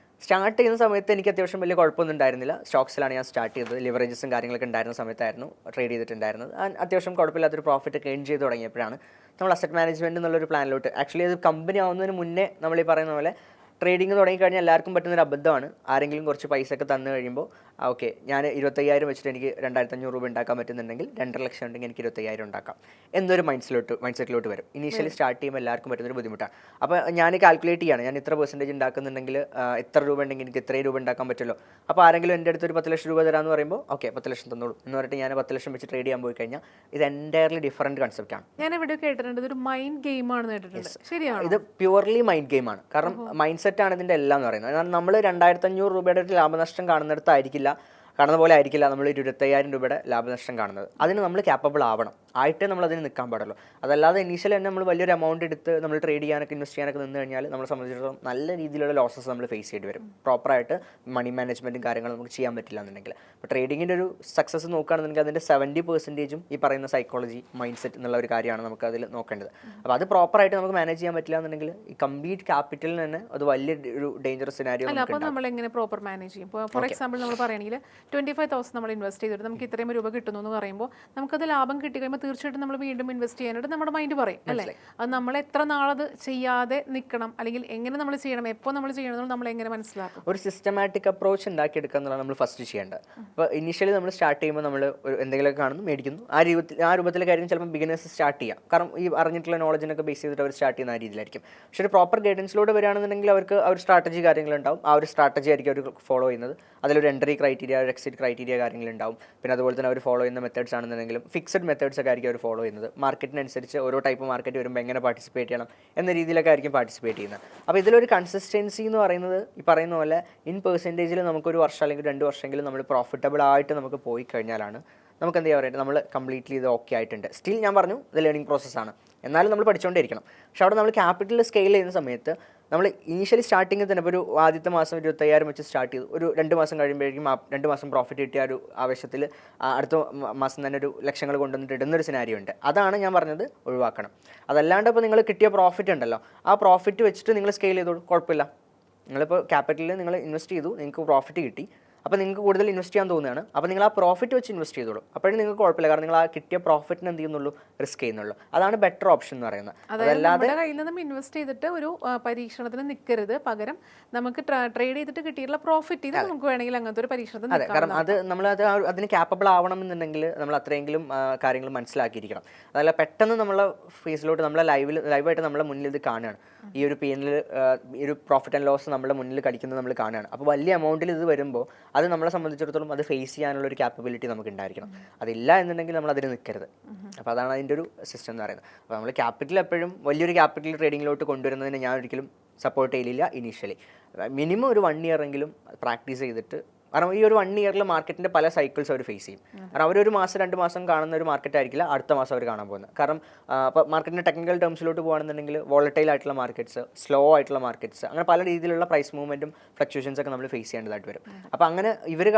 സ്റ്റാർട്ട് ചെയ്യുന്ന സമയത്ത് എനിക്ക് അത്യാവശ്യം വലിയ കുഴപ്പമൊന്നും ഉണ്ടായിരുന്നില്ല. സ്റ്റോക്സിലാണ് ഞാൻ സ്റ്റാർട്ട് ചെയ്തത്. ലിവറേജസും കാര്യങ്ങളൊക്കെ ഉണ്ടായിരുന്ന സമയത്തായിരുന്നു ട്രേഡ് ചെയ്തിട്ടുണ്ടായിരുന്നത്. അത്യാവശ്യം കുഴപ്പമില്ലാത്തൊരു പ്രോഫിറ്റ് ഗെയിൻ ചെയ്ത് തുടങ്ങിയപ്പോഴാണ് നമ്മൾ അസറ്റ് മാനേജ്മെൻറ്റ് എന്നുള്ളൊരു പ്ലാനിലോട്ട്, ആക്ച്വലി അത് കമ്പനി ആവുന്നതിന് മുന്നേ നമ്മൾ ഈ പറയുന്ന പോലെ ട്രേഡിംഗ് തുടങ്ങിക്കഴിഞ്ഞാൽ എല്ലാവർക്കും പറ്റുന്നൊരു അബദ്ധമാണ്. ആരെങ്കിലും കുറച്ച് പൈസ ഒക്കെ തന്നു കഴിയുമ്പോൾ ഓക്കെ ഞാൻ 25,000 വെച്ചിട്ട് എനിക്ക് 2,500 രൂപ ഉണ്ടാക്കാൻ പറ്റുന്നുണ്ടെങ്കിൽ 2.5 ലക്ഷം ഉണ്ടെങ്കിൽ എനിക്ക് 25,000 ഉണ്ടാക്കാം എന്നൊരു മൈൻഡ് സെറ്റിലോട്ട് വരും. ഇനീഷ്യലി സ്റ്റാർട്ട് ചെയ്യുമ്പോൾ എല്ലാവർക്കും പറ്റുന്നൊരു ബുദ്ധിമുട്ടാണ്. അപ്പോൾ ഞാൻ കാൽക്കുലേറ്റ് ചെയ്യാണ്, ഞാൻ ഇത്ര പെർസെൻറ്റേജ് ഉണ്ടാക്കുന്നുണ്ടെങ്കിൽ എത്ര രൂപ ഉണ്ടെങ്കിൽ എനിക്ക് ഇത്രയും രൂപ ഉണ്ടാക്കാൻ പറ്റുമല്ലോ. അപ്പോൾ ആരെങ്കിലും എൻ്റെ അടുത്ത് ഒരു 10 ലക്ഷം രൂപ തരാമെന്ന് പറയുമ്പോൾ ഓക്കെ 10 ലക്ഷം തന്നോളൂ എന്ന് പറഞ്ഞിട്ട് ഞാൻ 10 ലക്ഷം വെച്ച് ട്രേഡ് ചെയ്യാൻ പോയി കഴിഞ്ഞാൽ ഇത് എൻറ്റയർലി ഡിഫറൻറ്റ് കൺസെപ്റ്റാണ്. ഞാൻ എവിടെ കേട്ടിട്ടുണ്ട് ഒരു മൈൻഡ് ഗെയിമാണെന്ന് കേട്ടിട്ടുണ്ട്. ശരിയാണ്, ഇത് പ്യുവർലി മൈൻഡ് ഗെയിമാണ്. കാരണം മൈൻഡ് സെറ്റാണ് ഇതിൻ്റെ എല്ലാം എന്ന് പറയുന്നത്. കാരണം നമ്മൾ 2,500 രൂപയുടെ ഒരു ലാഭനഷ്ടം കാണുന്നിടത്തായിരിക്കില്ല, കാണുന്ന പോലെ ആയിരിക്കില്ല നമ്മൾ 25,000 രൂപയുടെ ലാഭനഷ്ടം കാണുന്നത്. അതിന് നമ്മൾ ക്യാപ്പബിൾ ആവണം, ആയിട്ടേ നമ്മൾ അതിന് നിൽക്കാൻ പാടുള്ളൂ. അതല്ലാതെ ഇനീഷ്യൽ തന്നെ നമ്മൾ വലിയൊരു എമൗണ്ട് എടുത്ത് നമ്മൾ ട്രേഡ് ചെയ്യാനൊക്കെ ഇൻവെസ്റ്റ് ചെയ്യാനൊക്കെ നിന്ന് കഴിഞ്ഞാൽ നമ്മളെ സംബന്ധിച്ചിടത്തോളം നല്ല രീതിയിലുള്ള ലോസസ് നമ്മൾ ഫേസ് ചെയ്യേണ്ടി വരും. പ്രോപ്പറായിട്ട് മണി മാനേജ്മെൻറ്റും കാര്യങ്ങളും നമുക്ക് ചെയ്യാൻ പറ്റില്ല എന്നുണ്ടെങ്കിൽ. അപ്പോൾ ട്രേഡിങ്ങിൻ്റെ ഒരു സക്സസ് നോക്കുകയാണെന്നുണ്ടെങ്കിൽ അതിൻ്റെ 70% ഈ പറയുന്ന സൈക്കോളജി, മൈൻഡ് സെറ്റ് എന്നുള്ള ഒരു കാര്യമാണ് നമുക്ക് അതിൽ നോക്കേണ്ടത്. അപ്പോൾ അത് പ്രോപ്പറായിട്ട് നമുക്ക് മാനേജ് ചെയ്യാൻ പറ്റില്ല എന്നുണ്ടെങ്കിൽ ഈ കംപ്ലീറ്റ് ക്യാപിറ്റലിന് തന്നെ അത് വലിയൊരു ഡേഞ്ചറസ് സിനാരിയോ. അപ്പോൾ നമ്മൾ എങ്ങനെ പ്രോപ്പർ മാനേജ് ചെയ്യും? ഇപ്പോൾ ഫോർ എക്സാമ്പിൾ നമ്മൾ പറയുകയാണെങ്കിൽ 25,000 നമ്മൾ ഇൻവെസ്റ്റ് ചെയ്തിട്ട് നമുക്ക് ഇത്രയും രൂപ കിട്ടുന്നു എന്ന് പറയുമ്പോൾ നമുക്കത് ലാഭം കിട്ടി കഴിയുമ്പോൾ തീർച്ചയായിട്ടും നമ്മൾ വീണ്ടും ഇൻവെസ്റ്റ് ചെയ്യാനായിട്ട് നമ്മുടെ മൈൻഡ് പറയും അല്ലേ? അത് നമ്മൾ എത്ര നാളത് ചെയ്യാതെ നിൽക്കണം അല്ലെങ്കിൽ എങ്ങനെ നമ്മൾ ചെയ്യണം, എപ്പോൾ നമ്മൾ ചെയ്യണം, നമ്മൾ എങ്ങനെ മനസ്സിലാക്കും? ഒരു സിസ്റ്റമാറ്റിക് അപ്രോച്ച് ഉണ്ടാക്കിയെടുക്കുക എന്നുള്ളത് നമ്മൾ ഫസ്റ്റ് ചെയ്യേണ്ടത്. അപ്പോൾ ഇനീഷ്യലി നമ്മൾ സ്റ്റാർട്ട് ചെയ്യുമ്പോൾ നമ്മൾ എന്തെങ്കിലുമൊക്കെ കാണുന്നു, മേടിക്കുന്നു, ആ രൂപത്തിലെ കാര്യം ചിലപ്പോൾ ബിഗിനേഴ്സ് സ്റ്റാർട്ട് ചെയ്യാം. കാരണം ഈ അറിഞ്ഞിട്ടുള്ള നോളജിനൊക്കെ ബേസ് ചെയ്തിട്ട് അവർ സ്റ്റാർട്ട് ചെയ്യുന്ന ആ രീതിയിലായിരിക്കും. പക്ഷേ ഒരു പ്രോപ്പർ ഗൈഡൻസിലൂടെ വരികയാണെന്നുണ്ടെങ്കിൽ അവർക്ക് ആ ഒരു സ്ട്രാറ്റജി കാര്യങ്ങളുണ്ടാവും. ആ ഒരു സ്ട്രാറ്റജി ആയിരിക്കും അവർ ഫോളോ ചെയ്യുന്നത്. അതിലൊരു എൻട്രി ക്രൈറ്റീരിയ, ഒരു എക്സിറ്റ് ക്രൈറ്റീരിയ കാര്യങ്ങളുണ്ടാവും. പിന്നെ അതുപോലെ തന്നെ അവർ ഫോളോ ചെയ്യുന്ന മെത്തേഡ്സ് ആണെന്നുണ്ടെങ്കിലും ഫിക്സഡ് മെത്തേഡ്സ് ഒക്കെ ആയിരിക്കും അവർ ഫോളോ ചെയ്യുന്നത്. മാർക്കറ്റിനനുസരിച്ച് ഓരോ ടൈപ്പ് മാർക്കറ്റ് വരുമ്പോൾ എങ്ങനെ പാർട്ടിസിപ്പേറ്റ് ചെയ്യണം എന്ന രീതിയിലൊക്കെ ആയിരിക്കും പാർട്ടിസിപ്പേറ്റ് ചെയ്യുന്നത്. അപ്പോൾ ഇതിലൊരു കൺസിസ്റ്റൻസി എന്ന് പറയുന്നത് ഈ പറയുന്ന പോലെ ഇൻ പെർസെൻറ്റേജിൽ നമുക്കൊരു വർഷം അല്ലെങ്കിൽ 2 വർഷമെങ്കിലും നമ്മൾ പ്രോഫിറ്റബിൾ ആയിട്ട് നമുക്ക് പോയി കഴിഞ്ഞാലാണ് നമുക്ക് എന്താ പറയുക, നമ്മൾ കംപ്ലീറ്റ്ലി ഇത് ഓക്കെ ആയിട്ടുണ്ട്. സ്റ്റിൽ ഞാൻ പറഞ്ഞു ഇത് ലേണിംഗ് പ്രോസസ്സാണ്, എന്നാലും നമ്മൾ പഠിച്ചുകൊണ്ടിരിക്കണം. പക്ഷെ അവിടെ നമ്മൾ ക്യാപിറ്റൽ സ്കെയിൽ ചെയ്യുന്ന സമയത്ത് നമ്മൾ ഇനീഷ്യലി സ്റ്റാർട്ടിങ്ങിൽ തന്നെ ഇപ്പോൾ ഒരു ആദ്യത്തെ മാസം 25,000 വെച്ച് സ്റ്റാർട്ട് ചെയ്തു, ഒരു 2 മാസം കഴിയുമ്പോഴേക്കും 2 മാസം പ്രോഫിറ്റ് കിട്ടിയ ഒരു ആവശ്യത്തിൽ അടുത്ത മാസം തന്നെ ഒരു ലക്ഷങ്ങൾ കൊണ്ടുവന്നിട്ട് ഇടുന്നൊരു സിനാരിയോ ഉണ്ട്. അതാണ് ഞാൻ പറഞ്ഞത് ഒഴിവാക്കണം. അതല്ലാണ്ട് ഇപ്പോൾ നിങ്ങൾ കിട്ടിയ പ്രോഫിറ്റ് ഉണ്ടല്ലോ, ആ പ്രോഫിറ്റ് വെച്ചിട്ട് നിങ്ങൾ സ്കെയിൽ ചെയ്തോളൂ, കുഴപ്പമില്ല. നിങ്ങളിപ്പോൾ ക്യാപിറ്റലിൽ നിങ്ങൾ ഇൻവെസ്റ്റ് ചെയ്തു, നിങ്ങൾക്ക് പ്രോഫിറ്റ് കിട്ടി, അപ്പോൾ നിങ്ങൾക്ക് കൂടുതൽ ഇൻവെസ്റ്റ് ചെയ്യാൻ തോന്നുകയാണ്. അപ്പോൾ നിങ്ങൾ ആ പ്രോഫിറ്റ് വെച്ച് ഇൻവെസ്റ്റ് ചെയ്തോളൂ, അപ്പോഴും നിങ്ങൾക്ക് കുഴപ്പമില്ല. കാരണം നിങ്ങൾ ആ കിട്ടിയ പ്രോഫിറ്റിന് എന്ത് ചെയ്യുന്നുള്ളൂ, റിസ്ക് ചെയ്യുന്നുള്ളൂ. അതാണ് ബെറ്റർ ഓപ്ഷൻ എന്ന് പറയുന്നത്. അതല്ലാതെ കയ്യിൽ നിന്നും ഇൻവെസ്റ്റ് ചെയ്തിട്ട് ഒരു പരീക്ഷണത്തിന് നിൽക്കരുത്. പകരം നമുക്ക് ട്രേഡ് ചെയ്തിട്ട് കിട്ടിയിട്ടുള്ള പ്രോഫിറ്റ് ഇത് നമുക്ക് വേണമെങ്കിൽ അങ്ങനത്തെ ഒരു പരീക്ഷണത്തിന്. അതെ, കാരണം അത് നമ്മൾ അതിന് ക്യാപ്പബിൾ ആവണം എന്നുണ്ടെങ്കിൽ നമ്മൾ അത്രയെങ്കിലും കാര്യങ്ങൾ മനസ്സിലാക്കിയിരിക്കണം. അതല്ല പെട്ടെന്ന് നമ്മളെ ഫേസിലോട്ട് നമ്മളെ ലൈവായിട്ട് നമ്മളെ മുന്നിൽ ഇത് കാണുകയാണ്, ഈ ഒരു P&L ഈ ഒരു പ്രോഫിറ്റ് ആൻഡ് ലോസ് നമ്മുടെ മുന്നിൽ കടിക്കുന്നത് നമ്മൾ കാണുകയാണ്. അപ്പോൾ വലിയ എമൗണ്ടിൽ ഇത് വരുമ്പോൾ അത് നമ്മളെ സംബന്ധിച്ചിടത്തോളം അത് ഫേസ് ചെയ്യാനുള്ള ഒരു ക്യാപ്പബിലിറ്റി നമുക്ക് ഉണ്ടായിരിക്കണം. അതില്ല എന്നുണ്ടെങ്കിൽ നമ്മൾ അതിന് നിൽക്കരുത്. അപ്പോൾ അതാണ് അതിൻ്റെ ഒരു സിസ്റ്റം എന്ന് പറയുന്നത്. അപ്പോൾ നമ്മൾ ക്യാപിറ്റൽ എപ്പോഴും വലിയൊരു ക്യാപിറ്റൽ ട്രേഡിങ്ങിലോട്ട് കൊണ്ടുവരുന്നതിന് ഞാൻ ഒരിക്കലും സപ്പോർട്ട് ചെയ്യില്ല. ഇനീഷ്യലി മിനിമം ഒരു 1 ഇയർ എങ്കിലും പ്രാക്ടീസ് ചെയ്തിട്ട്, കാരണം ഈ ഒരു 1 ഇയറിൽ മാർക്കറ്റിൻ്റെ പല സൈക്കിൾസ് അവർ ഫേസ് ചെയ്യും. കാരണം അവരൊരു മാസം 2 മാസം കാണുന്ന ഒരു മാർക്കറ്റ് ആയിരിക്കില്ല അടുത്ത മാസം അവർ കാണാൻ പോകുന്നത്. കാരണം ഇപ്പോൾ മാർക്കറ്റിൻ്റെ ടെക്നിക്കൽ ടേംസിലോട്ട് പോകുകയാണെന്നുണ്ടെങ്കിൽ വോളറ്റൈൽ ആയിട്ടുള്ള മാർക്കറ്റ്സ്, സ്ലോ ആയിട്ടുള്ള മാർക്കറ്റ്സ്, അങ്ങനെ പല രീതിയിലുള്ള പ്രൈസ് മൂവ്മെൻറ്റും ഫ്ലക്ച്വേഷൻസ് ഒക്കെ നമ്മൾ ഫേസ് ചെയ്യേണ്ടതായിട്ട് വരും. അപ്പോൾ അങ്ങനെ ഇവർ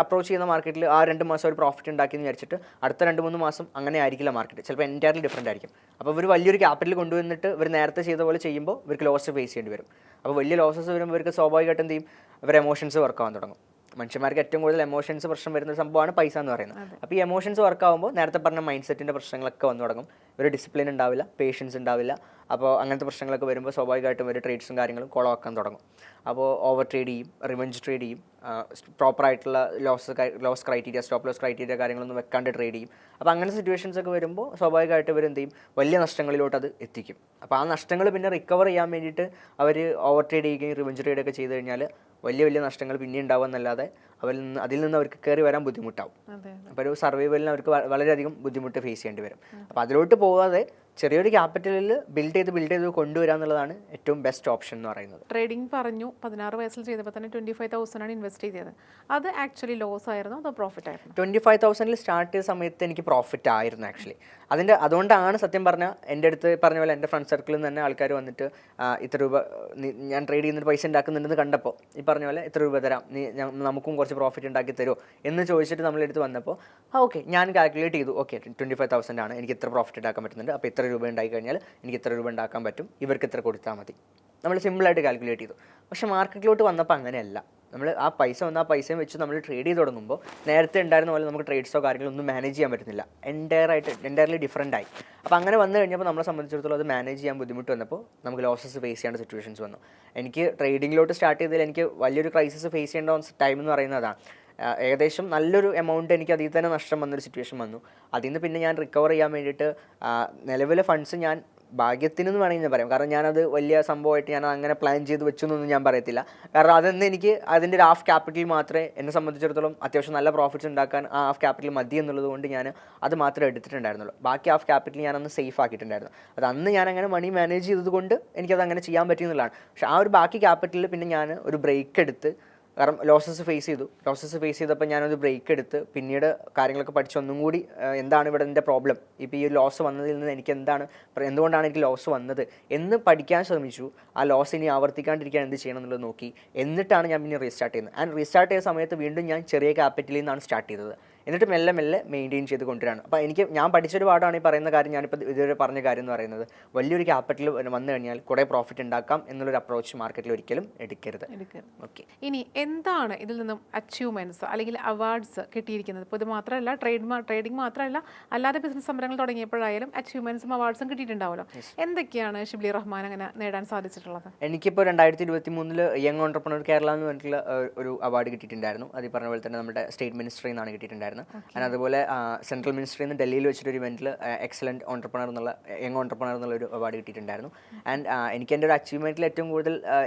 അപ്രോച്ച് ചെയ്യുന്ന മാർക്കറ്റിൽ ആ 2 മാസം ഒരു പ്രോഫിറ്റ് ഉണ്ടാക്കിയെന്ന് വിചാരിച്ചിട്ട് അടുത്ത 2-3 മാസം അങ്ങനെ ആയിരിക്കില്ല മാർക്കറ്റ്, ചിലപ്പോൾ എൻറ്റയർലി ഡിഫറൻറ്റ് ആയിരിക്കും. അപ്പോൾ ഇവർ വലിയൊരു ക്യാപിറ്റൽ കൊണ്ടുവന്നിട്ട് ഇവർ നേരത്തെ ചെയ്ത പോലെ ചെയ്യുമ്പോൾ ഇവർക്ക് ലോസ് ഫേസ് ചെയ്യേണ്ടി വരും. അപ്പോൾ വലിയ ലോസസ് വരുമ്പോൾ ഇവർക്ക് സ്വാഭാവികമായിട്ട് എന്ത് ചെയ്യും, ഇവർ എമോഷൻസ് വർക്ക് ആവാൻ തുടങ്ങും. മനുഷ്യന്മാർക്ക് ഏറ്റവും കൂടുതൽ എമോഷൻസ് പ്രശ്നം വരുന്ന സംഭവമാണ് പൈസ എന്ന് പറയുന്നത്. അപ്പോൾ ഈ എമോഷൻസ് വർക്ക് ആകുമ്പോൾ നേരത്തെ പറഞ്ഞ മൈൻഡ് സെറ്റിൻ്റെ പ്രശ്നങ്ങളൊക്കെ വന്നു തുടങ്ങും. ഒരു ഡിസിപ്ലിൻ ഉണ്ടാവില്ല, പേഷ്യൻസ് ഉണ്ടാവില്ല. അപ്പോൾ അങ്ങനത്തെ പ്രശ്നങ്ങളൊക്കെ വരുമ്പോൾ സ്വാഭാവികമായിട്ടും ഒരു ട്രേഡ്സും കാര്യങ്ങളും കുളമാക്കാൻ തുടങ്ങും. അപ്പോൾ ഓവർ ട്രേഡ് ചെയ്യും, റിവെഞ്ച് ട്രേഡ് ചെയ്യും, പ്രോപ്പറായിട്ടുള്ള loss criteria, stop loss criteria കാര്യങ്ങളൊന്നും വെക്കാണ്ട് ട്രേഡ് ചെയ്യും. അപ്പോൾ അങ്ങനെ സിറ്റുവേഷൻസ് ഒക്കെ വരുമ്പോൾ സ്വാഭാവികമായിട്ട് ഇവർ എന്ത് ചെയ്യും, വലിയ നഷ്ടങ്ങളിലോട്ട് അത് എത്തിക്കും. അപ്പോൾ ആ നഷ്ടങ്ങൾ പിന്നെ റിക്കവർ ചെയ്യാൻ വേണ്ടിയിട്ട് അവർ ഓവർ ട്രേഡ് ചെയ്യുകയും റിവെഞ്ച് ട്രേഡ് ഒക്കെ ചെയ്ത് കഴിഞ്ഞാൽ വലിയ നഷ്ടങ്ങൾ പിന്നെ ഉണ്ടാവുമെന്നല്ലാതെ അതിൽ നിന്ന് അവർക്ക് കയറി വരാൻ ബുദ്ധിമുട്ടാവും. അപ്പോൾ ഒരു സർവൈവലിന് അവർക്ക് വളരെയധികം ബുദ്ധിമുട്ട് ഫേസ് ചെയ്യേണ്ടി വരും. അപ്പോൾ അതിലോട്ട് പോകാതെ ചെറിയൊരു ക്യാപിറ്റലിൽ ബിൽഡ് ചെയ്ത് കൊണ്ടുവരിക എന്നുള്ളതാണ് ഏറ്റവും ബെസ്റ്റ് ഓപ്ഷൻ എന്ന് പറയുന്നത്. ട്രേഡിംഗ് പറഞ്ഞു 16 വയസ്സിൽ ചെയ്തപ്പോൾ തന്നെ 25,000 ആണ് ഇൻവെസ്റ്റ് ചെയ്തത്. അത് ആക്ച്വലി ലോസ് ആയിരുന്നു അതോ പ്രോഫിറ്റ് ആയിരുന്നു? 25,000 സ്റ്റാർട്ട് ചെയ്ത സമയത്ത് എനിക്ക് പ്രോഫിറ്റ് ആയിരുന്നു ആക്ച്വലി. അതുകൊണ്ടാണ് സത്യം പറഞ്ഞാൽ എൻ്റെ അടുത്ത് പറഞ്ഞ പോലെ എൻ്റെ ഫ്രണ്ട് സർക്കിളിൽ നിന്ന് തന്നെ ആൾക്കാർ വന്നിട്ട് ഇത്ര രൂപ ഞാൻ ട്രേഡ് ചെയ്യുന്നിട്ട് പൈസ ഉണ്ടാക്കുന്നുണ്ടെന്ന് കണ്ടപ്പോൾ ഈ പറഞ്ഞ പോലെ ഇത്ര രൂപ തരാം, നമുക്കും കുറച്ച് പ്രോഫിറ്റ് ഉണ്ടാക്കി തരുമോ എന്ന് ചോദിച്ചിട്ട് നമ്മളെടുത്ത് വന്നപ്പോൾ ഓക്കെ ഞാൻ കാൽക്കുലേറ്റ് ചെയ്തു, ഓക്കെ 25,000 ആണ്, എനിക്ക് ഇത്ര പ്രോഫിറ്റ് ഉണ്ടാക്കാൻ പറ്റുന്നുണ്ട്, അപ്പോൾ ഇത്ര രൂപ ഉണ്ടായി കഴിഞ്ഞാൽ എനിക്ക് ഇത്ര രൂപ ഉണ്ടാക്കാൻ പറ്റും, ഇവർക്ക് ഇത്ര കൊടുത്താൽ മതി. നമ്മൾ സിമ്പിളായിട്ട് കാൽക്കുലേറ്റ് ചെയ്തു. പക്ഷേ മാർക്കറ്റിലോട്ട് വന്നപ്പോൾ അങ്ങനെയല്ല. നമ്മൾ ആ പൈസയും വെച്ച് നമ്മൾ ട്രേഡ് ചെയ്ത് തുടങ്ങുമ്പോൾ നേരത്തെ ഉണ്ടായിരുന്ന പോലെ നമുക്ക് ട്രേഡ്സോ കാര്യങ്ങളോ ഒന്നും മാനേജ് ചെയ്യാൻ പറ്റുന്നില്ല. എൻറ്റയർലി ഡിഫറൻ്റ് ആയി. അപ്പോൾ അങ്ങനെ വന്നു കഴിഞ്ഞപ്പോൾ നമ്മളെ സംബന്ധിച്ചിടത്തോളം അത് മാനേജ് ചെയ്യാൻ ബുദ്ധിമുട്ട് വന്നപ്പോൾ നമുക്ക് ലോസസ് ഫേസ് ചെയ്യേണ്ട സിറ്റുവേഷൻസ് വന്നു. എനിക്ക് ട്രേഡിങ്ങിലോട്ട് സ്റ്റാർട്ട് ചെയ്തതിൽ എനിക്ക് വലിയൊരു ക്രൈസിസ് ഫേസ് ചെയ്യേണ്ട ടൈം എന്ന് പറയുന്നതാണ്. ഏകദേശം നല്ലൊരു എമൗണ്ട് എനിക്ക് അതിൽ തന്നെ നഷ്ടം വന്നൊരു സിറ്റുവേഷൻ വന്നു. അതിൽ നിന്ന് പിന്നെ ഞാൻ റിക്കവർ ചെയ്യാൻ വേണ്ടിയിട്ട് നിലവിലെ ഫണ്ട്സ് ഞാൻ ഭാഗ്യത്തിനെന്ന് വേണമെങ്കിൽ ഞാൻ പറയാം. കാരണം ഞാനത് വലിയ സംഭവമായിട്ട് ഞാൻ അങ്ങനെ പ്ലാൻ ചെയ്ത് വെച്ചു എന്നൊന്നും ഞാൻ പറയത്തില്ല. കാരണം അതെന്ന് എനിക്ക് അതിൻ്റെ ഒരു ഹാഫ് ക്യാപിറ്റൽ മാത്രമേ എന്നെ സംബന്ധിച്ചിടത്തോളം അത്യാവശ്യം നല്ല പ്രോഫിറ്റ്സ് ഉണ്ടാക്കാൻ ആ ഹാഫ് ക്യാപിറ്റൽ മതി എന്നുള്ളത് കൊണ്ട് ഞാൻ അത് മാത്രമേ എടുത്തിട്ടുണ്ടായിരുന്നുള്ളൂ. ബാക്കി ഹാഫ് ക്യാപിറ്റൽ ഞാനന്ന് സേഫ് ആക്കിയിട്ടുണ്ടായിരുന്നു. അത് അന്ന് ഞാൻ അങ്ങനെ മണി മാനേജ് ചെയ്തത് കൊണ്ട് എനിക്കത് അങ്ങനെ ചെയ്യാൻ പറ്റിയെന്നുള്ളതാണ്. പക്ഷേ ആ ഒരു ബാക്കി ക്യാപിറ്റലിൽ പിന്നെ ഞാൻ ഒരു ബ്രേക്ക് എടുത്ത്, കാരണം ലോസസ് ഫേസ് ചെയ്തപ്പോൾ ഞാനൊരു ബ്രേക്ക് എടുത്ത് പിന്നീട് കാര്യങ്ങളൊക്കെ പഠിച്ച് ഒന്നും കൂടി എന്താണ് ഇവിടെ എൻ്റെ പ്രോബ്ലം, ഇപ്പോൾ ഈ ലോസ് വന്നതിൽ നിന്ന് എനിക്ക് എന്തുകൊണ്ടാണ് എനിക്ക് ലോസ് വന്നത് എന്ന് പഠിക്കാൻ ശ്രമിച്ചു. ആ ലോസ് ഇനി ആവർത്തിക്കാണ്ടിരിക്കാൻ എന്ത് ചെയ്യണം എന്നുള്ളത് നോക്കി. എന്നിട്ടാണ് ഞാൻ പിന്നെ റീസ്റ്റാർട്ട് ചെയ്യുന്നത്. ആൻഡ് റീസ്റ്റാർട്ട് ചെയ്ത സമയത്ത് വീണ്ടും ഞാൻ ചെറിയ ക്യാപിറ്റലിൽ നിന്നാണ് സ്റ്റാർട്ട് ചെയ്തത്. എന്നിട്ട് മെല്ലെ മെയിൻറ്റെയിൻ ചെയ്ത് കൊണ്ടുവരാണ്. അപ്പോൾ ഞാൻ പഠിച്ചൊരു പാടാണ് ഈ പറയുന്ന കാര്യം. ഞാനിപ്പോൾ ഇതുവരെ പറഞ്ഞ കാര്യം എന്ന് പറയുന്നത് വലിയൊരു ക്യാപിറ്റൽ വന്നു കഴിഞ്ഞാൽ കുറേ പ്രോഫിറ്റ് ഉണ്ടാക്കാം എന്നുള്ളൊരു അപ്രോച്ച് മാർക്കറ്റിൽ ഒരിക്കലും എടുക്കരുത്. ഓക്കെ, ഇനി എന്താണ് ഇതിൽ നിന്നും അച്ചീവ്മെൻറ്റ്സ് അല്ലെങ്കിൽ അവാർഡ്സ് കിട്ടിയിരിക്കുന്നത്? ഇപ്പോൾ ഇത് മാത്രമല്ല, ട്രേഡിംഗ് മാത്രമല്ല, അല്ലാതെ ബിസിനസ് സംരംഭങ്ങൾ തുടങ്ങിയപ്പോഴായാലും അച്ചീവ്മെൻറ്റ്സും അവാർഡ്സും കിട്ടിയിട്ടുണ്ടാവുമല്ലോ. എന്തൊക്കെയാണ് ഷിബ്ലി റഹ്മാൻ അങ്ങനെ നേടാൻ സാധിച്ചിട്ടുള്ളത്? എനിക്കിപ്പോൾ 2023 യങ് ഓൺടർപ്രണർ കേരള എന്ന് പറഞ്ഞിട്ടുള്ള ഒരു അവാർഡ് കിട്ടിയിട്ടുണ്ടായിരുന്നു. അത് ഈ പറഞ്ഞ പോലെ തന്നെ നമ്മുടെ സ്റ്റേറ്റ് മിനിസ്റ്ററിൽ നിന്നാണ് കിട്ടിയിട്ടുണ്ടായിരുന്നത്. കിട്ടിയിട്ടുണ്ടായിരുന്നു. ആൻഡ് അതുപോലെ സെൻട്രൽ മിനിസ്റ്ററിൽ നിന്ന് ഡൽഹിയിൽ വെച്ചിട്ടൊരു ഇവൻറ്റിൽ എക്സലൻറ്റ് ഓൺടർപ്രണർ എന്നുള്ള യങ് ഓൺടർപ്രണർ എന്നുള്ളൊരു അവാർഡ് കിട്ടിയിട്ടുണ്ടായിരുന്നു. ആൻഡ് എനിക്ക് എൻ്റെ ഒരു അച്ചീവ്മെൻറ്റിൽ ഏറ്റവും കൂടുതൽ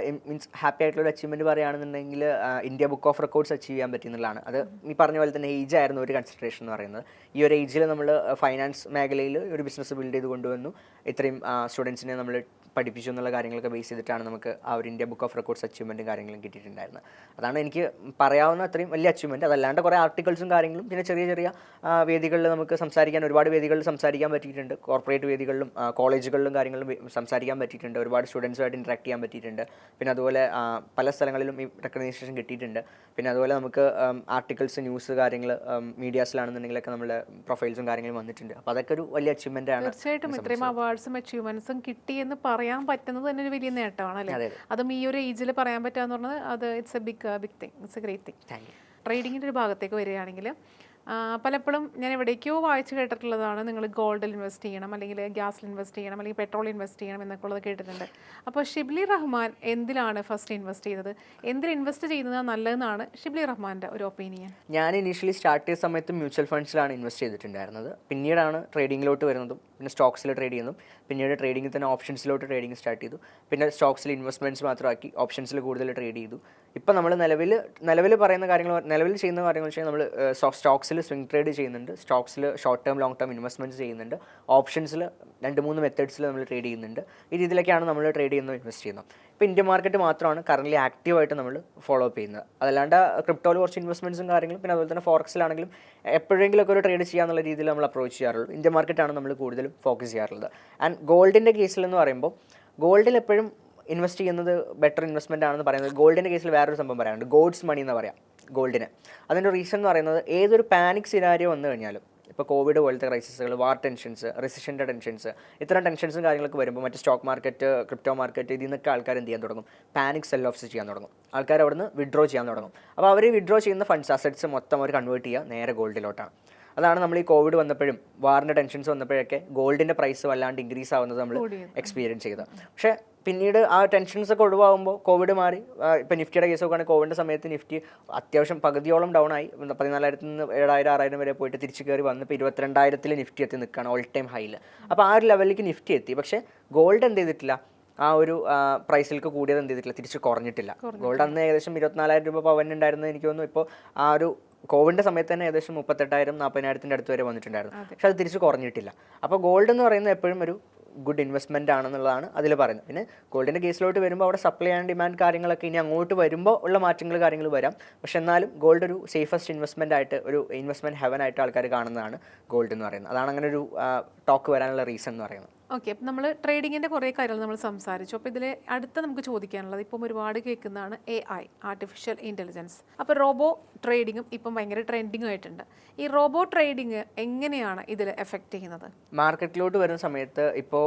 മീൻസ് ഹാപ്പി ആയിട്ടുള്ള ഒരു അച്ചീവ്മെൻറ്റ് പറയുകയാണെന്നുണ്ടെങ്കിൽ India book of records achieve ചെയ്യാൻ പറ്റുന്നതാണ്. അത് ഈ പറഞ്ഞ പോലെ തന്നെ ഏജ് ആയിരുന്നു ഒരു കൺസിഡറേഷൻ എന്ന് പറയുന്നത്. ഈ ഒരു ഏജിൽ നമ്മൾ ഫൈനാൻസ് മേഖലയിൽ ഒരു ബിസിനസ് ബിൽഡ് ചെയ്ത് കൊണ്ടുവന്നു, ഇത്രയും സ്റ്റുഡൻസിനെ നമ്മൾ പഠിപ്പിച്ചു എന്നുള്ള കാര്യങ്ങളൊക്കെ ബേസ് ചെയ്തിട്ടാണ് നമുക്ക് ആ ഒരു ഇന്ത്യ ബുക്ക് ഓഫ് റെക്കോർഡ്സ് അച്ചീവ്മെൻറ്റും കാര്യങ്ങളും കിട്ടിയിട്ടുണ്ടായിരുന്നത്. അതാണ് എനിക്ക് പറയാവുന്ന അത്രയും വലിയ അച്ചീവ്മെൻറ്റ്. അതല്ലാണ്ട് കുറേ ആർട്ടിക്കിൾസും കാര്യങ്ങളും പിന്നെ ചെറിയ ചെറിയ വേദികളിൽ നമുക്ക് ഒരുപാട് വേദികളിൽ സംസാരിക്കാൻ പറ്റിയിട്ടുണ്ട്. കോർപ്പറേറ്റ് വേദികളിലും കോളേജുകളിലും കാര്യങ്ങളിലും സംസാരിക്കാൻ പറ്റിയിട്ടുണ്ട്. ഒരുപാട് സ്റ്റുഡൻസുമായിട്ട് ഇൻട്രാക്ട് ചെയ്യാൻ പറ്റിയിട്ടുണ്ട്. പിന്നെ അതുപോലെ പല സ്ഥലങ്ങളിലും ഈ റെക്കഗ്നൈസേഷൻ കിട്ടിയിട്ടുണ്ട്. പിന്നെ അതുപോലെ നമുക്ക് ആർട്ടിക്കിൾസ്, ന്യൂസ് കാര്യങ്ങൾ മീഡിയാസിലാണെന്നുണ്ടെങ്കിലൊക്കെ നമ്മുടെ പ്രൊഫൈൽസും കാര്യങ്ങളും വന്നിട്ടുണ്ട്. അപ്പോൾ അതൊക്കെ ഒരു വലിയ അച്ചീവ്മെൻ്റ് ആണ്. തീർച്ചയായിട്ടും ഇത്രയും അവാർഡ്സും അച്ചീവ്മെന്റ്സും കിട്ടിയെന്ന് പറയാൻ പറ്റുന്നത് തന്നെ ഒരു വലിയ നേട്ടമാണ് അല്ലേ? അതും ഈ ഒരു ഏജിൽ പറയാൻ പറ്റുക പറഞ്ഞത് അത് it's a big thing, it's a great thing. ട്രേഡിങ്ങിൻ്റെ ഒരു ഭാഗത്തേക്ക് വരികയാണെങ്കിൽ പലപ്പോഴും ഞാൻ എവിടേക്കോ വായിച്ച് കേട്ടിട്ടുള്ളതാണ്, നിങ്ങൾ ഗോൾഡിൽ ഇൻവെസ്റ്റ് ചെയ്യണം, അല്ലെങ്കിൽ ഗ്യാസിൽ ഇൻവെസ്റ്റ് ചെയ്യണം, അല്ലെങ്കിൽ പെട്രോൾ ഇൻവെസ്റ്റ് ചെയ്യണം എന്നൊക്കെ ഉള്ളത് കേട്ടിട്ടുണ്ട്. അപ്പോൾ ഷിബ്ലി റഹ്മാൻ എന്തിലാണ് ഫസ്റ്റ് ഇൻവെസ്റ്റ് ചെയ്തത്? എന്തിൽ ഇൻവെസ്റ്റ് ചെയ്യുന്നത് നല്ലതെന്നാണ് ഷിബ്ലി റഹ്മാൻ്റെ ഒരു ഒപ്പീനിയൻ? ഞാൻ ഇനീഷ്യലി സ്റ്റാർട്ട് ചെയ്ത സമയത്ത് മ്യൂച്വൽ ഫണ്ട്സിലാണ് ഇൻവെസ്റ്റ് ചെയ്തിട്ടുണ്ടായിരുന്നത്. പിന്നീടാണ് ട്രേഡിങ്ങിലോട്ട് വരുന്നതും, പിന്നെ സ്റ്റോക്സിൽ ട്രേഡ് ചെയ്യുന്നതും, പിന്നീട് ട്രേഡിങ്ങിൽ തന്നെ ഓപ്ഷൻസിലോട്ട് ട്രേഡിങ് സ്റ്റാർട്ട് ചെയ്തു. പിന്നെ സ്റ്റോക്സിൽ ഇൻവെസ്റ്റ്മെൻറ്റ്സ് മാത്രമാക്കി ഓപ്ഷൻസിൽ കൂടുതൽ ട്രേഡ് ചെയ്തു. ഇപ്പോൾ നമ്മൾ നിലവിൽ പറയുന്ന കാര്യങ്ങൾ, നിലവിൽ ചെയ്യുന്ന കാര്യങ്ങൾ വെച്ചാൽ നമ്മൾ സ്റ്റോക്സിൽ സ്വിംഗ് ട്രേഡ് ചെയ്യുന്നുണ്ട്, സ്റ്റോക്സിൽ short term long term investments ചെയ്യുന്നുണ്ട്, ഓപ്ഷൻസിൽ 2-3 മെത്തേഡ്സിൽ നമ്മൾ ട്രേഡ് ചെയ്യുന്നുണ്ട്. ഈ രീതിയിലൊക്കെയാണ് നമ്മൾ ട്രേഡ് ചെയ്യുന്നത്, ഇൻവെസ്റ്റ് ചെയ്യുന്നത്. ഇപ്പോൾ ഇന്ത്യൻ മാർക്കറ്റ് മാത്രമാണ് കറൻറ്റ്ലി ആക്റ്റീവായിട്ട് നമ്മൾ ഫോളോ അപ്പ് ചെയ്യുന്നത്. അതല്ലാണ്ട് ക്രിപ്റ്റോയിൽ കുറച്ച് ഇൻവെസ്റ്റ്മെൻറ്റ്സും കാര്യങ്ങളും, പിന്നെ അതുപോലെ തന്നെ ഫോറക്സിലാണെങ്കിലും എപ്പോഴെങ്കിലുമൊക്കെ ഒരു ട്രേഡ് ചെയ്യാന്നുള്ള രീതിയിൽ നമ്മൾ അപ്രോച്ച് ചെയ്യാറുള്ളൂ. ഇന്ത്യൻ മാർക്കറ്റാണ് നമ്മൾ കൂടുതലും ഫോക്കസ് ചെയ്യാറുള്ളത്. ആൻഡ് ഗോൾഡിൻ്റെ കേസിലെന്ന് പറയുമ്പോൾ ഗോൾഡിൽ എപ്പോഴും ഇൻവെസ്റ്റ് ചെയ്യുന്നത് ബെറ്റർ ഇൻവെസ്റ്റ്മെൻ്റ് ആണെന്ന് പറയുന്നത്. ഗോൾഡിൻ്റെ കേസിൽ വേറൊരു സംഭവം പറയാനുണ്ട്, ഗോഡ്സ് മണി എന്ന് പറയാം ഗോൾഡിന്. അതിൻ്റെ റീസൺ എന്ന് പറയുന്നത് ഏതൊരു പാനിക് സിനാരിയോ വന്നു കഴിഞ്ഞാലും, ഇപ്പോൾ കോവിഡ് പോലത്തെ ക്രൈസിസുകൾ, വാർ ടെൻഷൻസ്, റിസഷൻ്റെ ടെൻഷൻസ്, ഇത്തരം ടെൻഷൻസും കാര്യങ്ങളൊക്കെ വരുമ്പോൾ മറ്റ് സ്റ്റോക്ക് മാർക്കറ്റ്, ക്രിപ്റ്റോ മാർക്കറ്റ്, ഇതിൽ നിന്നൊക്കെ ആൾക്കാർ എന്ത് ചെയ്യാൻ തുടങ്ങും? പാനിക് സെൽ ഓഫ്സ് ചെയ്യാൻ തുടങ്ങും. ആൾക്കാർ അവിടെ നിന്ന് വിഡ്രോ ചെയ്യാൻ തുടങ്ങും. അപ്പോൾ അവർ വിഡ്രോ ചെയ്യുന്ന ഫണ്ട്സ്, അസറ്റ്സ് മൊത്തം അവർ കൺവേർട്ട് ചെയ്യുക നേരെ ഗോൾഡിലോട്ടാണ്. അതാണ് നമ്മൾ ഈ കോവിഡ് വന്നപ്പോഴും വാറിൻ്റെ ടെൻഷൻസ് വന്നപ്പോഴൊക്കെ ഗോൾഡിൻ്റെ പ്രൈസ് വല്ലാണ്ട് ഇൻക്രീസ് ആവുന്നത് നമ്മൾ എക്സ്പീരിയൻസ് ചെയ്തത്. പക്ഷേ പിന്നീട് ആ ടെൻഷൻസ് ഒക്കെ ഒഴിവാകുമ്പോൾ കോവിഡ് മാറി. ഇപ്പോൾ നിഫ്റ്റിയുടെ കേസ് നോക്കുകയാണെങ്കിൽ കോവിഡിൻ്റെ സമയത്ത് നിഫ്റ്റി അത്യാവശ്യം പകുതിയോളം ഡൗൺ ആയി. 14,000 നിന്ന് 7,000-6,000 വരെ പോയിട്ട് തിരിച്ച് കയറി വന്ന് ഇപ്പോൾ 22,000 നിഫ്റ്റി എത്തി നിൽക്കുകയാണ്, ഓൾ ടൈം ഹൈയിൽ. അപ്പോൾ ആ ഒരു ലെവലിലേക്ക് നിഫ്റ്റി എത്തി. പക്ഷേ ഗോൾഡ് എന്ത് ചെയ്തിട്ടില്ല, ആ ഒരു പ്രൈസിലേക്ക് കൂടിയത് എന്ത് ചെയ്തിട്ടില്ല, തിരിച്ച് കുറഞ്ഞിട്ടില്ല. ഗോൾഡ് അന്ന് ഏകദേശം 24,000 രൂപ പവനുണ്ടായിരുന്നത് എനിക്ക് തോന്നുന്നു ഇപ്പോൾ ആ ഒരു കോവിഡിൻ്റെ സമയത്ത് തന്നെ ഏകദേശം 38,000-40,000 അടുത്ത് വരെ വന്നിട്ടുണ്ടായിരുന്നു. പക്ഷെ അത് തിരിച്ച് കുറഞ്ഞിട്ടില്ല. അപ്പോൾ ഗോൾഡ് എന്ന് പറയുന്നത് എപ്പോഴും ഒരു ഗുഡ് ഇൻവെസ്റ്റ്മെൻ്റ് ആണെന്നുള്ളതാണ് അതിൽ പറയുന്നത്. പിന്നെ ഗോൾഡിൻ്റെ കേസിലോട്ട് വരുമ്പോൾ അവിടെ സപ്ലൈ ആൻഡ് ഡിമാൻഡ് കാര്യങ്ങളൊക്കെ ഇനി അങ്ങോട്ട് വരുമ്പോൾ ഉള്ള കാര്യങ്ങൾ വരാം. പക്ഷെ എന്നാലും ഗോൾഡ് ഒരു സേഫസ്റ്റ് ഇൻവെസ്റ്റ്മെൻ്റ് ആയിട്ട്, ഒരു ഇൻവെസ്റ്റ്മെൻറ്റ് ഹെവൻ ആയിട്ട് ആൾക്കാർ കാണുന്നതാണ് ഗോൾഡ് എന്ന് പറയുന്നത്. അതാണ് അങ്ങനെ ഒരു ടോക്ക് വരാനുള്ള റീസൺ എന്ന് പറയുന്നത്. ഓക്കെ, അപ്പം നമ്മൾ ട്രേഡിങ്ങിൻ്റെ കുറേ കാര്യങ്ങൾ നമ്മൾ സംസാരിച്ചു. അപ്പോൾ ഇതിൽ അടുത്ത നമുക്ക് ചോദിക്കാനുള്ളത്, ഇപ്പം ഒരുപാട് കേൾക്കുന്നതാണ് AI, ആർട്ടിഫിഷ്യൽ ഇൻ്റലിജൻസ്. അപ്പോൾ റോബോ ട്രേഡിങ്ങും ഇപ്പം ഭയങ്കര ട്രെൻഡിങ് ആയിട്ടുണ്ട്. ഈ റോബോ ട്രേഡിങ് എങ്ങനെയാണ് ഇതിൽ എഫക്റ്റ് ചെയ്യുന്നത്? മാർക്കറ്റിലോട്ട് വരുന്ന സമയത്ത് ഇപ്പോൾ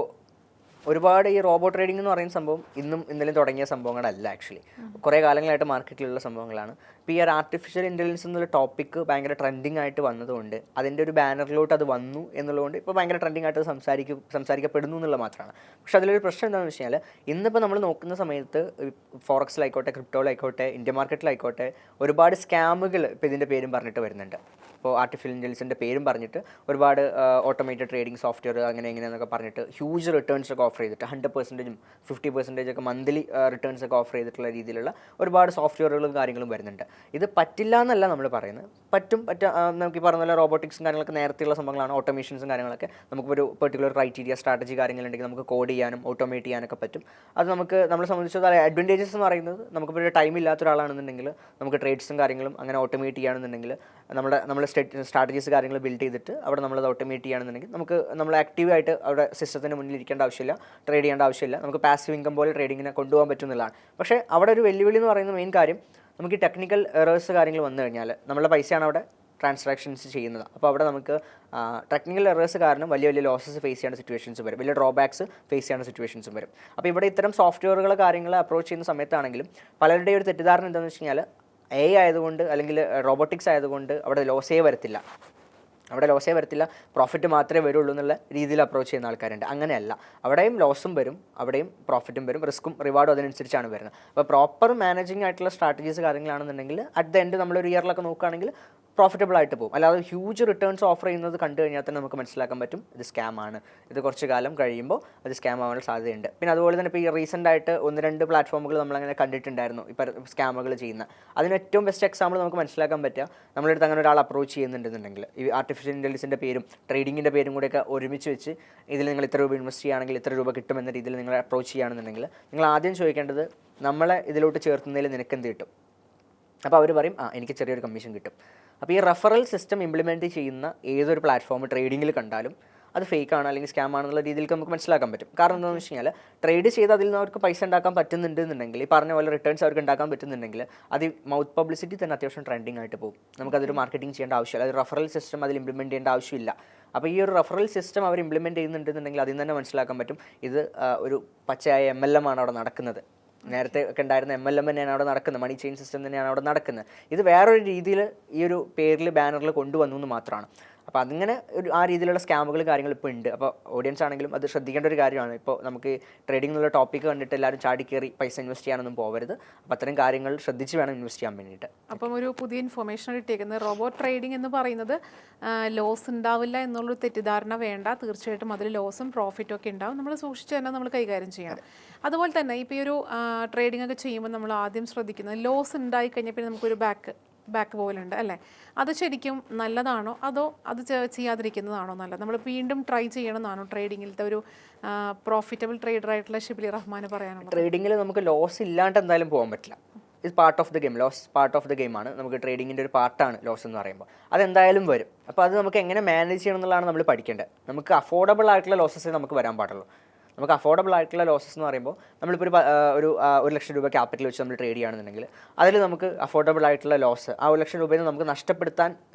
ഒരുപാട് ഈ റോബോ ട്രേഡിംഗ് എന്ന് പറയുന്ന സംഭവം ഇന്നും ഇന്നലെയും തുടങ്ങിയ സംഭവങ്ങളല്ല. ആക്ച്വലി കുറേ കാലങ്ങളായിട്ട് മാർക്കറ്റിലുള്ള സംഭവങ്ങളാണ്. ഇപ്പോൾ ഈ ഒരു ആർട്ടിഫിഷ്യൽ ഇൻ്റലിജൻസ് എന്നുള്ള ടോപ്പിക്ക് ഭയങ്കര ട്രെൻഡിങ് ആയിട്ട് വന്നതുകൊണ്ട്, അതിൻ്റെ ഒരു ബാനറിലോട്ട് അത് വന്നു എന്നുള്ളതുകൊണ്ട് ഇപ്പോൾ ഭയങ്കര ട്രെൻഡിങ് ആയിട്ട് സംസാരിക്കപ്പെടുന്നു എന്നുള്ളത് മാത്രമാണ്. പക്ഷേ അതിലൊരു പ്രശ്നം എന്താണെന്ന് വെച്ച് കഴിഞ്ഞാൽ, ഇന്നിപ്പോൾ നമ്മൾ നോക്കുന്ന സമയത്ത് ഫോറക്സിലായിക്കോട്ടെ, ക്രിപ്റ്റോയിലായിക്കോട്ടെ, ഇന്ത്യൻ മാർക്കറ്റിലായിക്കോട്ടെ, ഒരുപാട് സ്കാമുകൾ ഇപ്പോൾ ഇതിൻ്റെ പേരും പറഞ്ഞിട്ട് വരുന്നുണ്ട്. ഇപ്പോൾ ആർട്ടിഫിഷ്യൽ ഇൻ്റലിജൻസിൻ്റെ പേരും പറഞ്ഞിട്ട് ഒരുപാട് ഓട്ടോമേറ്റഡ് ട്രേഡിംഗ് സോഫ്റ്റ്വെയർ അങ്ങനെ എങ്ങനെയെന്നൊക്കെ പറഞ്ഞിട്ട് ഹ്യൂജ് റിട്ടേൺസ് ഒക്കെ ഓഫർ ചെയ്തിട്ട് 100%-ഉം 50% ഒക്കെ മന്ത്ലി റിട്ടേൺസ് ഒക്കെ ഓഫർ ചെയ്തിട്ടുള്ള രീതിയിലുള്ള ഒരുപാട് സോഫ്റ്റ്വെയറുകളും കാര്യങ്ങളും വരുന്നുണ്ട്. ഇത് പറ്റില്ല എന്നല്ല നമ്മൾ പറയുന്നത്, നമുക്ക് ഈ പറഞ്ഞ പോലെ റോബോട്ടിക്സും കാര്യങ്ങളൊക്കെ നേരത്തെയുള്ള സംഭവങ്ങളാണ്. ഓട്ടോമേഷൻസും കാര്യങ്ങളൊക്കെ നമുക്കൊരു പെർട്ടിക്കുലർ ക്രൈറ്റീരിയ, സ്ട്രാറ്റജി കാര്യങ്ങളുണ്ടെങ്കിൽ നമുക്ക് കോഡ് ചെയ്യാനും ഓട്ടോമേറ്റ് ചെയ്യാനൊക്കെ പറ്റും. അത് നമ്മളെ സംബന്ധിച്ചിടത്തോളം അഡ്വാൻറ്റേജസ് എന്ന് പറയുന്നത്, നമുക്കിപ്പോൾ ഒരു ടൈം ഇല്ലാത്ത ഒരാളാണെന്നുണ്ടെങ്കിൽ നമുക്ക് ട്രേഡ്സും കാര്യങ്ങളും അങ്ങനെ ഓട്ടോമേറ്റ് ചെയ്യുകയാണെന്നുണ്ടെങ്കിൽ നമ്മൾ സ്ട്രാറ്റജീസ് കാര്യങ്ങൾ ബിൽഡ് ചെയ്തിട്ട് അവിടെ നമ്മളത് ഓട്ടോമേറ്റ് ചെയ്യുകയാണെന്നുണ്ടെങ്കിൽ നമ്മൾ ആക്റ്റീവായിട്ട് അവിടെ സിസ്റ്റത്തിന് മുന്നിൽ ഇരിക്കേണ്ട ആവശ്യമില്ല, ട്രേഡ് ചെയ്യേണ്ട ആവശ്യമില്ല. നമുക്ക് പാസീവ് ഇൻകം പോലെ ട്രേഡിങ്ങിനെ കൊണ്ടുപോകാൻ പറ്റുന്നതാണ്. പക്ഷേ അവിടെ ഒരു വെല്ലുവിളി എന്ന് പറയുന്ന മെയിൻ കാര്യം, നമുക്ക് ഈ ടെക്നിക്കൽ എറേഴ്സ് കാര്യങ്ങൾ വന്നു കഴിഞ്ഞാൽ നമ്മളുടെ പൈസയാണ് അവിടെ ട്രാൻസാക്ഷൻസ് ചെയ്യുന്നത്. അപ്പോൾ അവിടെ നമുക്ക് ടെക്നിക്കൽ എറേഴ്സ് കാരണം വലിയ ലോസസ് ഫേസ് ചെയ്യേണ്ട സിറ്റുവേഷൻസ് വരും, വലിയ ഡ്രോബാക്സ് ഫേസ് ചെയ്യേണ്ട സിറ്റുവേഷൻസും വരും. അപ്പോൾ ഇവിടെ ഇത്തരം സോഫ്റ്റ്വെയറുകൾ കാര്യങ്ങൾ അപ്രോച്ച് ചെയ്യുന്ന സമയത്താണെങ്കിലും പലരുടെയും ഒരു തെറ്റിദ്ധാരണ എന്താണെന്ന് വെച്ച് കഴിഞ്ഞാൽ, AI ആയതുകൊണ്ട് അല്ലെങ്കിൽ റോബോട്ടിക്സ് ആയതുകൊണ്ട് അവിടെ ലോസേ വരത്തില്ല, പ്രോഫിറ്റ് മാത്രമേ വരുള്ളൂ എന്നുള്ള രീതിയിൽ അപ്രോച്ച് ചെയ്യുന്ന ആൾക്കാരുണ്ട്. അങ്ങനെയല്ല, അവിടെയും ലോസും വരും, അവിടെയും പ്രോഫിറ്റും വരും, റിസ്ക്കും റിവാർഡും അതിനനുസരിച്ചാണ് വരുന്നത്. അപ്പോൾ പ്രോപ്പർ മാനേജിങ് ആയിട്ടുള്ള സ്ട്രാറ്റജീസ് കാര്യങ്ങളാണെന്നുണ്ടെങ്കിൽ അറ്റ് ദ എൻഡ് നമ്മളൊരു ഇയറിലൊക്കെ നോക്കുകയാണെങ്കിൽ പ്രോഫിറ്റബിൾ ആയിട്ട് പോകും. അല്ലാതെ ഹ്യൂജ് റിട്ടേൺസ് ഓഫർ ചെയ്യുന്നത് കണ്ടു കഴിഞ്ഞാൽ തന്നെ നമുക്ക് മനസ്സിലാക്കാൻ പറ്റും ഇത് സ്കാം ആണ്, ഇത് കുറച്ച് കാലം കഴിയുമ്പോൾ അത് സ്കാം ആവാനുള്ള സാധ്യതയുണ്ട്. പിന്നെ അതുപോലെ തന്നെ ഇപ്പോൾ ഈ റീസെൻ്റ് ആയിട്ട് 1-2 പ്ലാറ്റ്ഫോമുകൾ നമ്മളങ്ങനെ കണ്ടിട്ടുണ്ടായിരുന്നു ഇപ്പോൾ സ്കാമുകൾ ചെയ്യുന്ന. അതിന് ഏറ്റവും ബെസ്റ്റ് എക്സാമ്പിൾ നമുക്ക് മനസ്സിലാക്കാൻ പറ്റുക, നമ്മളെടുത്ത് അങ്ങനെ ഒരാൾ അപ്രോച്ച് ചെയ്യുന്നുണ്ടെന്നുണ്ടെങ്കിൽ ഈ ആർട്ടിഫിഷ്യൽ ഇൻ്റലിജൻസിൻ്റെ പേരും ട്രേഡിങ്ങിൻ്റെ പേരും കൂടെയൊക്കെ ഒരുമിച്ച് വെച്ച് ഇതിൽ നിങ്ങൾ ഇത്ര രൂപ ഇൻവെസ്റ്റ് ചെയ്യുകയാണെങ്കിൽ ഇത്ര രൂപ കിട്ടുമെന്ന രീതിയിൽ നിങ്ങൾ അപ്രോച്ച് ചെയ്യുകയാണെന്നുണ്ടെങ്കിൽ നിങ്ങൾ ആദ്യം ചോദിക്കേണ്ടത് നമ്മളെ ഇതിലോട്ട് ചേർത്തുന്നതിൽ നിനക്ക് എന്ത് കിട്ടും. അപ്പോൾ അവർ പറയും എനിക്ക് ചെറിയൊരു കമ്മീഷൻ കിട്ടും. അപ്പോൾ ഈ റെഫറൽ സിസ്റ്റം ഇംപ്ലിമെൻറ്റ് ചെയ്യുന്ന ഏതൊരു പ്ലാറ്റ്ഫോം ട്രേഡിങ്ങിൽ കണ്ടാലും അത് ഫേക്ക് ആണ് അല്ലെങ്കിൽ സ്കാം ആണെന്നുള്ള രീതിയിൽ നമുക്ക് മനസ്സിലാക്കാൻ പറ്റും. കാരണം എന്താണെന്ന് വെച്ച് കഴിഞ്ഞാൽ ട്രേഡ് ചെയ്ത് അതിൽ നിന്ന് അവർക്ക് പൈസ ഉണ്ടാക്കാൻ പറ്റുന്നുണ്ടെന്നുണ്ടെങ്കിൽ ഈ പറഞ്ഞ പോലെ റിട്ടേൺസ് അവർക്ക് ഉണ്ടാക്കാൻ പറ്റുന്നുണ്ടെങ്കിൽ അത് മൗത്ത് പബ്ലിസിറ്റി തന്നെ അത്യാവശ്യം ട്രെൻഡിങ് ആയിട്ട് പോകും. നമുക്കതൊരു മാർക്കറ്റിംഗ് ചെയ്യേണ്ട ആവശ്യമില്ല, അത് റെഫറൽ സിസ്റ്റം അതിൽ ഇംപ്ലിമെൻറ്റ് ചെയ്യേണ്ട ആവശ്യമില്ല. അപ്പോൾ ഈ ഒരു റെഫറൽ സിസ്റ്റം അവർ ഇംപ്ലിമെൻറ്റ് ചെയ്യുന്നുണ്ടെന്നുണ്ടെങ്കിൽ അതിൽ തന്നെ മനസ്സിലാക്കാൻ പറ്റും ഇത് ഒരു പച്ചയായ MLM ആണ് അവിടെ നടക്കുന്നത്. നേരത്തെ ഒക്കെ ഉണ്ടായിരുന്ന MLM തന്നെയാണ് അവിടെ നടക്കുന്നത്, മണി ചെയിൻ സിസ്റ്റം തന്നെയാണ് അവിടെ നടക്കുന്നത്. ഇത് വേറൊരു രീതിയിൽ ഈ ഒരു പേരിൽ ബാനറിൽ കൊണ്ടുവന്നു എന്ന് മാത്രമാണ്. അപ്പോൾ അതിങ്ങനെ ആ രീതിയിലുള്ള സ്കാമുകൾ കാര്യങ്ങൾ ഇപ്പോൾ ഉണ്ട്. അപ്പോൾ ഓഡിയൻസ് ആണെങ്കിലും അത് ശ്രദ്ധിക്കേണ്ട ഒരു കാര്യമാണ്. ഇപ്പോൾ നമുക്ക് ട്രേഡിംഗ് എന്നുള്ള ടോപ്പിക്ക് കണ്ടിട്ട് എല്ലാവരും ചാടിക്കയറി പൈസ ഇൻവെസ്റ്റ് ചെയ്യാനൊന്നും പോകരുത്. അപ്പോൾ അത്തരം കാര്യങ്ങൾ ശ്രദ്ധിച്ച് വേണം ഇൻവെസ്റ്റ് ചെയ്യാൻ വേണ്ടിയിട്ട്. അപ്പം ഒരു പുതിയ ഇൻഫർമേഷൻ കിട്ടിയേക്കുന്നത് റോബോട്ട് ട്രേഡിംഗ് എന്ന് പറയുന്നത് ലോസ് ഉണ്ടാവില്ല എന്നുള്ളൊരു തെറ്റിദ്ധാരണ വേണ്ട. തീർച്ചയായിട്ടും അതിൽ ലോസും പ്രോഫിറ്റും ഒക്കെ ഉണ്ടാവും. നമ്മൾ സൂക്ഷിച്ച് തന്നെ നമ്മൾ കൈകാര്യം ചെയ്യണം. അതുപോലെ തന്നെ ഇപ്പോൾ ഈ ഒരു ട്രേഡിംഗ് ഒക്കെ ചെയ്യുമ്പോൾ നമ്മൾ ആദ്യം ശ്രദ്ധിക്കുന്നത് ലോസ് ഉണ്ടായി കഴിഞ്ഞാൽ പിന്നെ നമുക്കൊരു ബാക്ക് പോലുണ്ട് അല്ലേ, അത് ശരിക്കും നല്ലതാണോ അതോ അത് ചെയ്യാതിരിക്കുന്നതാണോ നല്ലത്? നമ്മൾ വീണ്ടും ട്രൈ ചെയ്യണമെന്നാണോ ട്രേഡിങ്ങിലത്തെ ഒരു പ്രോഫിറ്റബിൾ ട്രേഡർ ആയിട്ടുള്ള ഷിബിലി റഹ്മാൻ പറയാനുള്ളത്? ട്രേഡിങ്ങിൽ നമുക്ക് ലോസ് ഇല്ലാണ്ട് എന്തായാലും പോകാൻ പറ്റില്ല. ഇത് part of the game, loss part of the ഗെയിമാണ്. നമുക്ക് ട്രേഡിങ്ങിൻ്റെ ഒരു പാർട്ടാണ് ലോസ് എന്ന് പറയുമ്പോൾ, അതെന്തായാലും വരും. അപ്പോൾ അത് നമുക്ക് എങ്ങനെ മാനേജ് ചെയ്യണം എന്നുള്ളതാണ് നമ്മൾ പഠിക്കേണ്ടത്. നമുക്ക് അഫോർഡബിൾ ആയിട്ടുള്ള ലോസസേ നമുക്ക് വരാൻ പാടുള്ളൂ. നമുക്ക് അഫോർഡബിൾ ആയിട്ടുള്ള ലോസസ് എന്ന് പറയുമ്പോൾ നമ്മളിപ്പോൾ ഒരു 1 ലക്ഷം രൂപ ക്യാപിറ്റൽ വെച്ച് നമ്മൾ ട്രേഡ് ചെയ്യുകയാണെന്നുണ്ടെങ്കിൽ അതിൽ നമുക്ക് അഫോർഡബിൾ ആയിട്ടുള്ള ലോസ് ആ 1 ലക്ഷം രൂപയിൽ നിന്ന് നമുക്ക് നഷ്ടപ്പെടുത്താൻ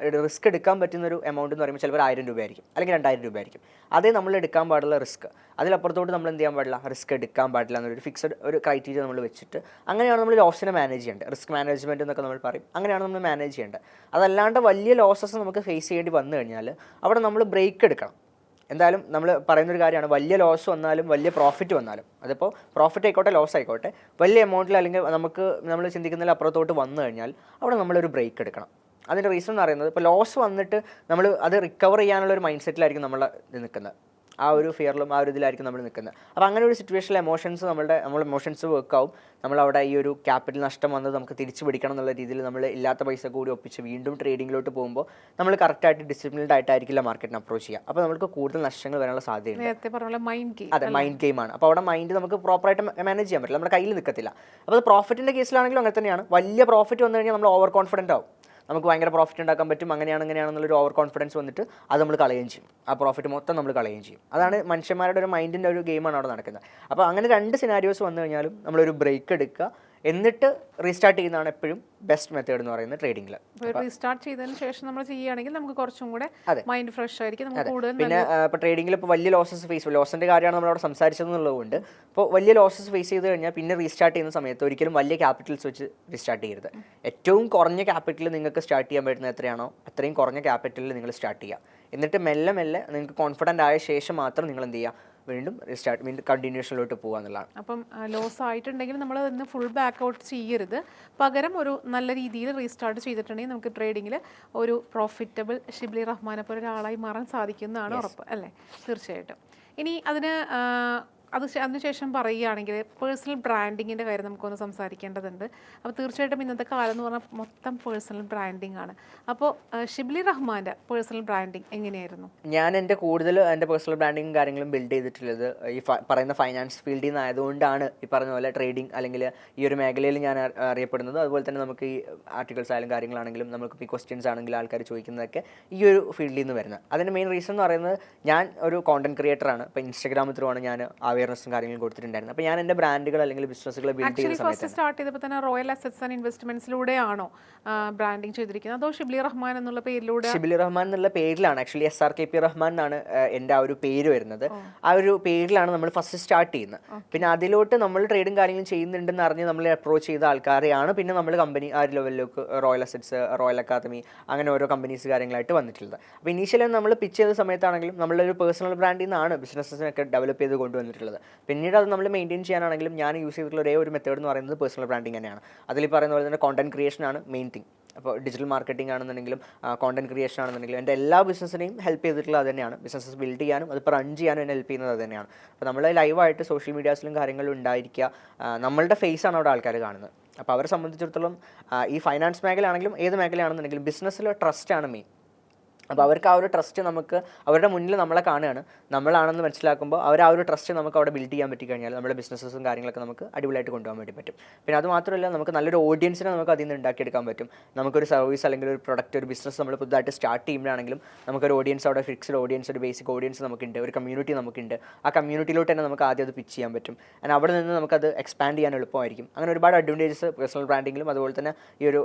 റിസ്ക് എടുക്കാൻ പറ്റുന്ന ഒരു എമൗണ്ട് എന്ന് പറയുമ്പോൾ ചിലപ്പോൾ 1000 രൂപയായിരിക്കും അല്ലെങ്കിൽ 2000 രൂപയായിരിക്കും. അതേ നമ്മൾ എടുക്കാൻ പാടുള്ള റിസ്ക്. അതിലപ്പുറത്തോട്ട് നമ്മൾ എന്ത് ചെയ്യാൻ പാടില്ല, റിസ്ക് എടുക്കാൻ പാടില്ല എന്നൊരു ഫിക്സഡ് ഒരു ക്രൈറ്റീരിയ നമ്മൾ വെച്ചിട്ട് അങ്ങനെയാണ് നമ്മൾ ലോസിനെ മാനേജ് ചെയ്യേണ്ടത്. റിസ്ക് മാനേജ്മെൻറ്റ് എന്നൊക്കെ നമ്മൾ പറയും, അങ്ങനെയാണ് നമ്മൾ മാനേജ് ചെയ്യേണ്ടത്. അതല്ലാണ്ട് വലിയ ലോസസ് നമുക്ക് ഫേസ് ചെയ്യേണ്ടി വന്നു കഴിഞ്ഞാൽ അവിടെ നമ്മൾ ബ്രേക്ക് എടുക്കണം. എന്തായാലും നമ്മൾ പറയുന്നൊരു കാര്യമാണ്, വലിയ ലോസ് വന്നാലും വലിയ പ്രോഫിറ്റ് വന്നാലും, അതിപ്പോൾ പ്രോഫിറ്റ് ആയിക്കോട്ടെ ലോസ് ആയിക്കോട്ടെ, വലിയ എമൗണ്ടിൽ അല്ലെങ്കിൽ നമ്മൾ ചിന്തിക്കുന്നതിൽ അപ്പുറത്തോട്ട് വന്നു കഴിഞ്ഞാൽ അവിടെ നമ്മളൊരു ബ്രേക്ക് എടുക്കണം. അതിൻ്റെ റീസൺ എന്ന് പറയുന്നത് ഇപ്പോൾ ലോസ് വന്നിട്ട് നമ്മൾ അത് റിക്കവർ ചെയ്യാനുള്ള ഒരു മൈൻഡ് സെറ്റിലായിരിക്കും നമ്മൾ നിൽക്കുന്നത്. ആ ഒരു ഫിയറിലും ആ ഒരു ഇതിലായിരിക്കും നമ്മൾ നിൽക്കുന്നത്. അപ്പോൾ അങ്ങനെ ഒരു സിറ്റുവേഷനിൽ നമ്മുടെ എമോഷൻസ് വർക്കാവും. നമ്മളവിടെ ഈ ഒരു ക്യാപിറ്റൽ നഷ്ടം വന്നത് നമുക്ക് തിരിച്ചു പിടിക്കണം എന്നുള്ള രീതിയിൽ നമ്മൾ ഇല്ലാത്ത പൈസ കൂടി ഒപ്പിച്ച് വീണ്ടും ട്രേഡിങ്ങിലോട്ട് പോകുമ്പോൾ നമ്മൾ കറക്റ്റായിട്ട് ഡിസിപ്ലിൻഡ് ആയിട്ടായിരിക്കില്ല മാർക്കറ്റിനെ അപ്രോച്ച് ചെയ്യുക. അപ്പോൾ നമുക്ക് കൂടുതൽ നഷ്ടങ്ങൾ വരാനുള്ള സാധ്യതയുണ്ട്. അതെ, മൈൻഡ് ഗെയിമാണ്. അപ്പോൾ അവിടെ മൈൻഡ് നമുക്ക് പ്രോപ്പറായിട്ട് മാനേജ് ചെയ്യാൻ പറ്റില്ല, നമ്മുടെ കയ്യിൽ നിൽക്കത്തില്ല. അപ്പോൾ അത് പ്രോഫിറ്റിൻ്റെ കേസിലാണെങ്കിലും അങ്ങനെ തന്നെയാണ്. വലിയ പ്രോഫിറ്റ് വന്നു കഴിഞ്ഞാൽ നമ്മൾ ഓവർ കോൺഫിഡൻ്റ് ആവും. നമുക്ക് ഭയങ്കര പ്രോഫിറ്റ് ഉണ്ടാക്കാൻ പറ്റും, അങ്ങനെയാണെന്നുള്ളൊരു ഓവർ കോൺഫിഡൻസ് വന്നിട്ട് അത് നമ്മൾ കളയുകയും ചെയ്യും. ആ പ്രോഫിറ്റ് മൊത്തം നമ്മൾ കളയുകയും ചെയ്യും. അതാണ് മനുഷ്യന്മാരുടെ ഒരു മൈൻഡിൻ്റെ ഒരു ഗെയിമാണ് അവിടെ നടക്കുന്നത്. അപ്പോൾ അങ്ങനെ 2 സിനാരിയോസ് വന്നു കഴിഞ്ഞാലും നമ്മളൊരു ബ്രേക്ക് എടുക്കുക, എന്നിട്ട് റീസ്റ്റാർട്ട് ചെയ്യുന്നതാണ് എപ്പോഴും ബെസ്റ്റ് മെത്തേഡ് എന്ന് പറയുന്നത് ട്രേഡിംഗിൽ. റീസ്റ്റാർട്ട് ചെയ്തതിന് ശേഷം നമ്മൾ ചെയ്യുകയാണെങ്കിൽ നമുക്ക് കുറച്ചും കൂടെ മൈൻഡ് ഫ്രഷ് ആയിരിക്കും, നമുക്ക് കൂടുതൽ. പിന്നെ ഇപ്പോൾ ട്രേഡിംഗിൽ ഇപ്പോൾ വലിയ ലോസിൻ്റെ കാര്യമാണ് നമ്മളവിടെ സംസാരിച്ചതെന്നുള്ളതുകൊണ്ട് ഇപ്പോൾ വലിയ ലോസസ് ഫേസ് ചെയ്ത് കഴിഞ്ഞാൽ പിന്നെ റീസ്റ്റാർട്ട് ചെയ്യുന്ന സമയത്ത് ഒരിക്കലും വലിയ ക്യാപിറ്റൽസ് വെച്ച് റീസ്റ്റാർട്ട് ചെയ്യരുത്. ഏറ്റവും കുറഞ്ഞ ക്യാപിറ്റൽ നിങ്ങൾക്ക് സ്റ്റാർട്ട് ചെയ്യാൻ പറ്റുന്ന എത്രയാണോ അത്രയും കുറഞ്ഞ ക്യാപിറ്റലിൽ നിങ്ങൾ സ്റ്റാർട്ട് ചെയ്യുക. എന്നിട്ട് മെല്ലെ നിങ്ങൾക്ക് കോൺഫിഡൻ്റ് ആയ ശേഷം മാത്രം നിങ്ങൾ എന്ത് ചെയ്യുക, വീണ്ടും കണ്ടിന്യൂഷനിലോട്ട് പോകുക എന്നുള്ളതാണ്. അപ്പം ലോസ് ആയിട്ടുണ്ടെങ്കിൽ നമ്മൾ അതിന് ഫുൾ ബാക്ക് ഔട്ട് ചെയ്യരുത്, പകരം ഒരു നല്ല രീതിയിൽ റീസ്റ്റാർട്ട് ചെയ്തിട്ടുണ്ടെങ്കിൽ നമുക്ക് ട്രേഡിങ്ങിൽ ഒരു പ്രോഫിറ്റബിൾ ഷിബിലി റഹ്മാനെ പോലെ ഒരാളായി മാറാൻ സാധിക്കുന്നതാണ് ഉറപ്പ് അല്ലേ? തീർച്ചയായിട്ടും. ഇനി അതിനുശേഷം പറയുകയാണെങ്കിൽ പേഴ്സണൽ ബ്രാൻഡിങ്ങിൻ്റെ കാര്യം നമുക്കൊന്ന് സംസാരിക്കേണ്ടതുണ്ട്. അപ്പോൾ തീർച്ചയായിട്ടും ഇന്നത്തെ കാലം എന്ന് പറഞ്ഞാൽ മൊത്തം പേഴ്സണൽ ബ്രാൻഡിങ് ആണ്. അപ്പോൾ ഷിബിലി റഹ്മാൻ്റെ പേഴ്സണൽ ബ്രാൻഡിങ് എങ്ങനെയായിരുന്നു? ഞാൻ എൻ്റെ പേഴ്സണൽ ബ്രാൻഡിങ്ങും കാര്യങ്ങളും ബിൽഡ് ചെയ്തിട്ടുള്ളത് ഈ പറയുന്ന ഫൈനാൻസ് ഫീൽഡിൽ നിന്ന് ആയതുകൊണ്ടാണ്. ഈ പറഞ്ഞ പോലെ ട്രേഡിംഗ് അല്ലെങ്കിൽ ഈ ഒരു മേഖലയിൽ ഞാൻ അറിയപ്പെടുന്നത്. അതുപോലെ തന്നെ നമുക്ക് ഈ ആർട്ടിക്കിൾസ് ആയാലും കാര്യങ്ങളാണെങ്കിലും നമുക്ക് ഈ ക്വസ്റ്റ്യൻസ് ആണെങ്കിലും ആൾക്കാർ ചോദിക്കുന്നതൊക്കെ ഈ ഒരു ഫീൽഡിൽ നിന്ന് വരുന്നത്. അതിൻ്റെ മെയിൻ റീസൺ എന്ന് പറയുന്നത് ഞാൻ ഒരു കോണ്ടന്റ് ക്രിയേറ്ററാണ്. ഇപ്പോൾ ഇൻസ്റ്റാഗ്രാമിൽ ത്രൂ ആണ് ഞാൻ അവയർനെസ്സും കാര്യങ്ങളും കൊടുത്തിട്ടുണ്ടായിരുന്നു. അപ്പോൾ ഞാൻ എൻ്റെ ബ്രാൻഡുകൾ അല്ലെങ്കിൽ ബിസിനസ്സുകൾ ബിൽഡ് ചെയ്യുന്ന സമയത്ത് സ്റ്റാർട്ട് ചെയ്തപ്പോൾ തന്നെ റോയൽ അസറ്റ്സ് ആൻഡ് ഇൻവെസ്റ്റ്മെന്റ്സിലൂടെയാണോ ബ്രാൻഡിങ് ചെയ്തിരിക്കുന്നത്, അതോ ഷിബിലി റഹ്മാൻ എന്നുള്ള പേരിലൂടെ? ഷിബിലി റഹ്മാൻ എന്നുള്ള പേരിലാണ്, ആക്ച്വലി SRKP റഹ്മാൻ എന്നാണ് എൻ്റെ ആ ഒരു പേര് വരുന്നത്. ആ ഒരു പേരിലാണ് നമ്മൾ ഫസ്റ്റ് സ്റ്റാർട്ട് ചെയ്യുന്നത്. പിന്നെ അതിലോട്ട് നമ്മൾ ട്രേഡും കാര്യങ്ങളും ചെയ്യുന്നുണ്ടെന്ന് അറിഞ്ഞ് നമ്മൾ അപ്രോച്ച് ചെയ്ത ആൾക്കാരെയാണ് പിന്നെ നമ്മൾ കമ്പനി ആ ഒരു ലെവലിലേക്ക് റോയൽ അസറ്റ്സ്, റോയൽ അക്കാദമി അങ്ങനെ ഓരോ കമ്പനീസ് കാര്യങ്ങളായിട്ട് വന്നിട്ടുള്ളത്. അപ്പോൾ ഇനീഷ്യലി നമ്മൾ പിച്ച് ചെയ്ത സമയത്താണെങ്കിലും നമ്മളൊരു പേഴ്സണൽ ബ്രാൻഡിൽ നിന്നാണ് ബിസിനസ്സൊക്കെ ഡെവലപ്പ് ചെയ്ത് കൊണ്ടുവന്നിട്ടുള്ളത്. പിന്നീട് അത് നമ്മൾ മെയിൻറ്റെയിൻ ചെയ്യാനാണെങ്കിലും ഞാൻ യൂസ് ചെയ്തിട്ടുള്ള ഒരേ ഒരു മെത്തേഡ് എന്ന് പറയുന്നത് പേഴ്സണൽ ബ്രാൻഡിങ് തന്നെയാണ്. അതിൽ പറയുന്ന പോലെ തന്നെ കോണ്ടന്റ് ക്രിയേഷൻ ആണ് മെയിൻ തിങ്. അപ്പോൾ ഡിജിറ്റൽ മാർക്കറ്റിംഗ് ആണെന്നുണ്ടെങ്കിലും കോണ്ടന്റ് ക്രിയേഷൻ ആണെന്നുണ്ടെങ്കിലും എൻ്റെ എല്ലാ ബിസിനസ്സിനെയും ഹെൽപ്പ് ചെയ്തിട്ടുള്ളത് അത് തന്നെയാണ്. ബിസിനസ്സസ് ബിൽഡ് ചെയ്യാനും അത് റൺ ചെയ്യാനും എന്നെ ഹെൽപ്പ് ചെയ്യുന്നത് അത് തന്നെയാണ്. അപ്പോൾ നമ്മൾ ലൈവായിട്ട് സോഷ്യൽ മീഡിയാസിലും കാര്യങ്ങളിലും ഉണ്ടായിരിക്കുക, നമ്മളുടെ ഫേസാണ് അവിടെ ആൾക്കാർ കാണുന്നത്. അപ്പോൾ അവരെ സംബന്ധിച്ചിടത്തോളം ഈ ഫൈനാൻസ് മേഖലയാണെങ്കിലും ഏത് മേഖലയാണെന്നുണ്ടെങ്കിലും ബിസിനസ്സിൽ ട്രസ്റ്റാണ് മെയിൻ. അപ്പോൾ അവർക്ക് ആ ഒരു ട്രസ്റ്റ് നമുക്ക് അവരുടെ മുന്നിൽ നമ്മളെ കാണുകയാണ്, നമ്മളാണെന്ന് മനസ്സിലാക്കുമ്പോൾ അവർ ആ ഒരു ട്രസ്റ്റ് നമുക്ക് അവിടെ ബിൽഡ് ചെയ്യാൻ പറ്റിക്കഴിഞ്ഞാൽ നമ്മുടെ ബിസിനസ്സും കാര്യങ്ങളൊക്കെ നമുക്ക് അടിപൊളിയായിട്ട് കൊണ്ടുപോകാൻ വേണ്ടി പറ്റും. പിന്നെ അത് മാത്രമല്ല നമുക്ക് നല്ലൊരു ഓഡിയൻസിനെ നമുക്ക് അതിൽ നിന്ന് ഉണ്ടാക്കിയെടുക്കാൻ പറ്റും. നമുക്കൊരു സർവീസ് അല്ലെങ്കിൽ ഒരു പ്രൊഡക്റ്റ് ഒരു ബിസിനസ് നമ്മൾ പുതുതായിട്ട് സ്റ്റാർട്ട് ചെയ്യുമ്പോഴാണെങ്കിലും നമുക്കൊരു ഓഡിയൻസ് അവിടെ ഫിക്സ്ഡ് ഓഡിയൻസ് ഒരു ബേസിക് ഓഡിയൻസ് നമുക്കുണ്ട്, ഒരു കമ്മ്യൂണിറ്റി നമുക്കുണ്ട്. ആ കമ്മ്യൂണിറ്റിയിലോട്ട് തന്നെ നമുക്ക് ആദ്യം അത് പിച്ച് ചെയ്യാൻ പറ്റും. ആൻഡ് അവിടെ നിന്ന് നമുക്കത് എക്സ്പാൻഡ് ചെയ്യാൻ എളുപ്പമായിരിക്കും. അങ്ങനെ ഒരുപാട് അഡ്വാൻറ്റേജസ് പേഴ്സണൽ ബ്രാൻഡിങ്ങിലും അതുപോലെ തന്നെ ഈ ഒരു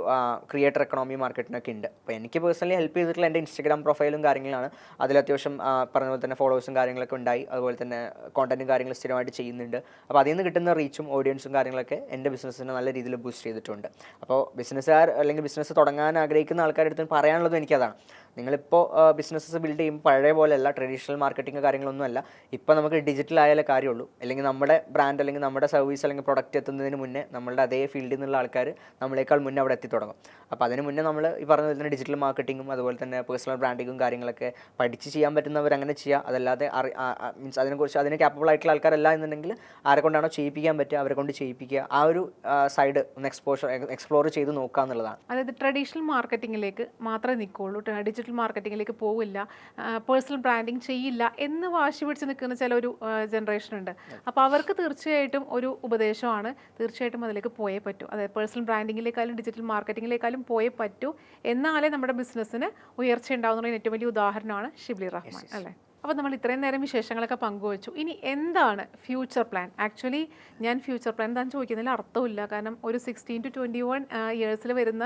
ക്രിയേറ്റർ എക്കണോമി മാർക്കറ്റിനൊക്കെ ഉണ്ട്. അപ്പോൾ എനിക്ക് പേഴ്സണലി ഹെൽപ്പ് ചെയ്തിട്ടുള്ള എൻ്റെ ഇൻസ്റ്റാഗ്രാം പ്രൊഫൈലും കാര്യങ്ങളാണ്. അതിൽ അത്യാവശ്യം പറഞ്ഞ പോലെ തന്നെ ഫോളോവേഴ്സും കാര്യങ്ങളൊക്കെ ഉണ്ടായി. അതുപോലെ തന്നെ കോണ്ടന്റും കാര്യങ്ങളും സ്ഥിരമായിട്ട് ചെയ്യുന്നുണ്ട്. അപ്പോൾ അതിൽ നിന്ന് കിട്ടുന്ന റീച്ചും ഓഡിയൻസും കാര്യങ്ങളൊക്കെ എൻ്റെ ബിസിനസ്സിനെ നല്ല രീതിയിൽ ബൂസ്റ്റ് ചെയ്തിട്ടുണ്ട്. അപ്പോൾ ബിസിനസ്സുകാർ അല്ലെങ്കിൽ ബിസിനസ് തുടങ്ങാൻ ആഗ്രഹിക്കുന്ന ആൾക്കാരുടെ അടുത്ത് പറയാനുള്ളതും എനിക്കതാണ്. നിങ്ങളിപ്പോൾ ബിസിനസ്സസ് ബിൽഡ് ചെയ്യും പഴയ പോലെയല്ല, ട്രഡീഷണൽ മാർക്കറ്റിംഗ് കാര്യങ്ങളൊന്നും അല്ല. ഇപ്പോൾ നമുക്ക് ഡിജിറ്റൽ ആയാലേ കാര്യമുള്ളൂ. അല്ലെങ്കിൽ നമ്മുടെ ബ്രാൻഡ് അല്ലെങ്കിൽ നമ്മുടെ സർവീസ് അല്ലെങ്കിൽ പ്രൊഡക്റ്റ് എത്തുന്നതിന് മുന്നേ നമ്മളുടെ അതേ ഫീൽഡിൽ നിന്നുള്ള ആൾക്കാർ നമ്മളേക്കാൾ മുന്നേ അവിടെ എത്തി തുടങ്ങും. അപ്പോൾ അതിന് മുന്നേ നമ്മൾ ഈ പറഞ്ഞ പോലെ തന്നെ ഡിജിറ്റൽ മാർക്കറ്റിങ്ങും അതുപോലെ തന്നെ പേഴ്സണൽ ബ്രാൻഡിങ്ങും കാര്യങ്ങളൊക്കെ പഠിച്ച് ചെയ്യാൻ പറ്റുന്നവർ അങ്ങനെ ചെയ്യുക. അതല്ലാതെ മീൻസ് അതിനെക്കുറിച്ച് അതിന് ക്യാപ്പബിൾ ആയിട്ടുള്ള ആൾക്കാരല്ല എന്നുണ്ടെങ്കിൽ ആരെ കൊണ്ടാണോ ചെയ്യിപ്പിക്കാൻ പറ്റുക അവരെ കൊണ്ട് ചെയ്യിപ്പിക്കുക. ആ ഒരു സൈഡ് ഒന്ന് എക്സ്പ്ലോർ ചെയ്ത് നോക്കുക എന്നുള്ളതാണ്. അതായത് ട്രഡീഷണൽ മാർക്കറ്റിങ്ങിലേക്ക് മാത്രമേ നിൽക്കുള്ളൂ, ഡിജിറ്റൽ മാർക്കറ്റിങ്ങിലേക്ക് പോവില്ല, പേഴ്സണൽ ബ്രാൻഡിങ് ചെയ്യില്ല എന്ന് വാശി പിടിച്ച് നിൽക്കുന്ന ചില ഒരു ജനറേഷൻ ഉണ്ട്. അപ്പോൾ അവർക്ക് തീർച്ചയായിട്ടും ഒരു ഉപദേശമാണ്, തീർച്ചയായിട്ടും അതിലേക്ക് പോയേ പറ്റൂ. അതായത് പേഴ്സണൽ ബ്രാൻഡിങ്ങിലേക്കാളും ഡിജിറ്റൽ മാർക്കറ്റിങ്ങിലേക്കാളും പോയേ പറ്റൂ, എന്നാലേ നമ്മുടെ ബിസിനസ്സിന് ഉയർച്ച ഉണ്ടാകുന്നതിന് ഏറ്റവും വലിയ ഉദാഹരണമാണ് ഷിബ്ലി റഹ്മാൻ അല്ലേ. അപ്പോൾ നമ്മൾ ഇത്രയും നേരം വിശേഷങ്ങളൊക്കെ പങ്കുവച്ചു. ഇനി എന്താണ് ഫ്യൂച്ചർ പ്ലാൻ? ആക്ച്വലി ഞാൻ ഫ്യൂച്ചർ പ്ലാൻ എന്താണെന്ന് ചോദിക്കുന്നതിൽ അർത്ഥമില്ല. കാരണം ഒരു 16 to 21 ഇയേഴ്സിൽ വരുന്ന,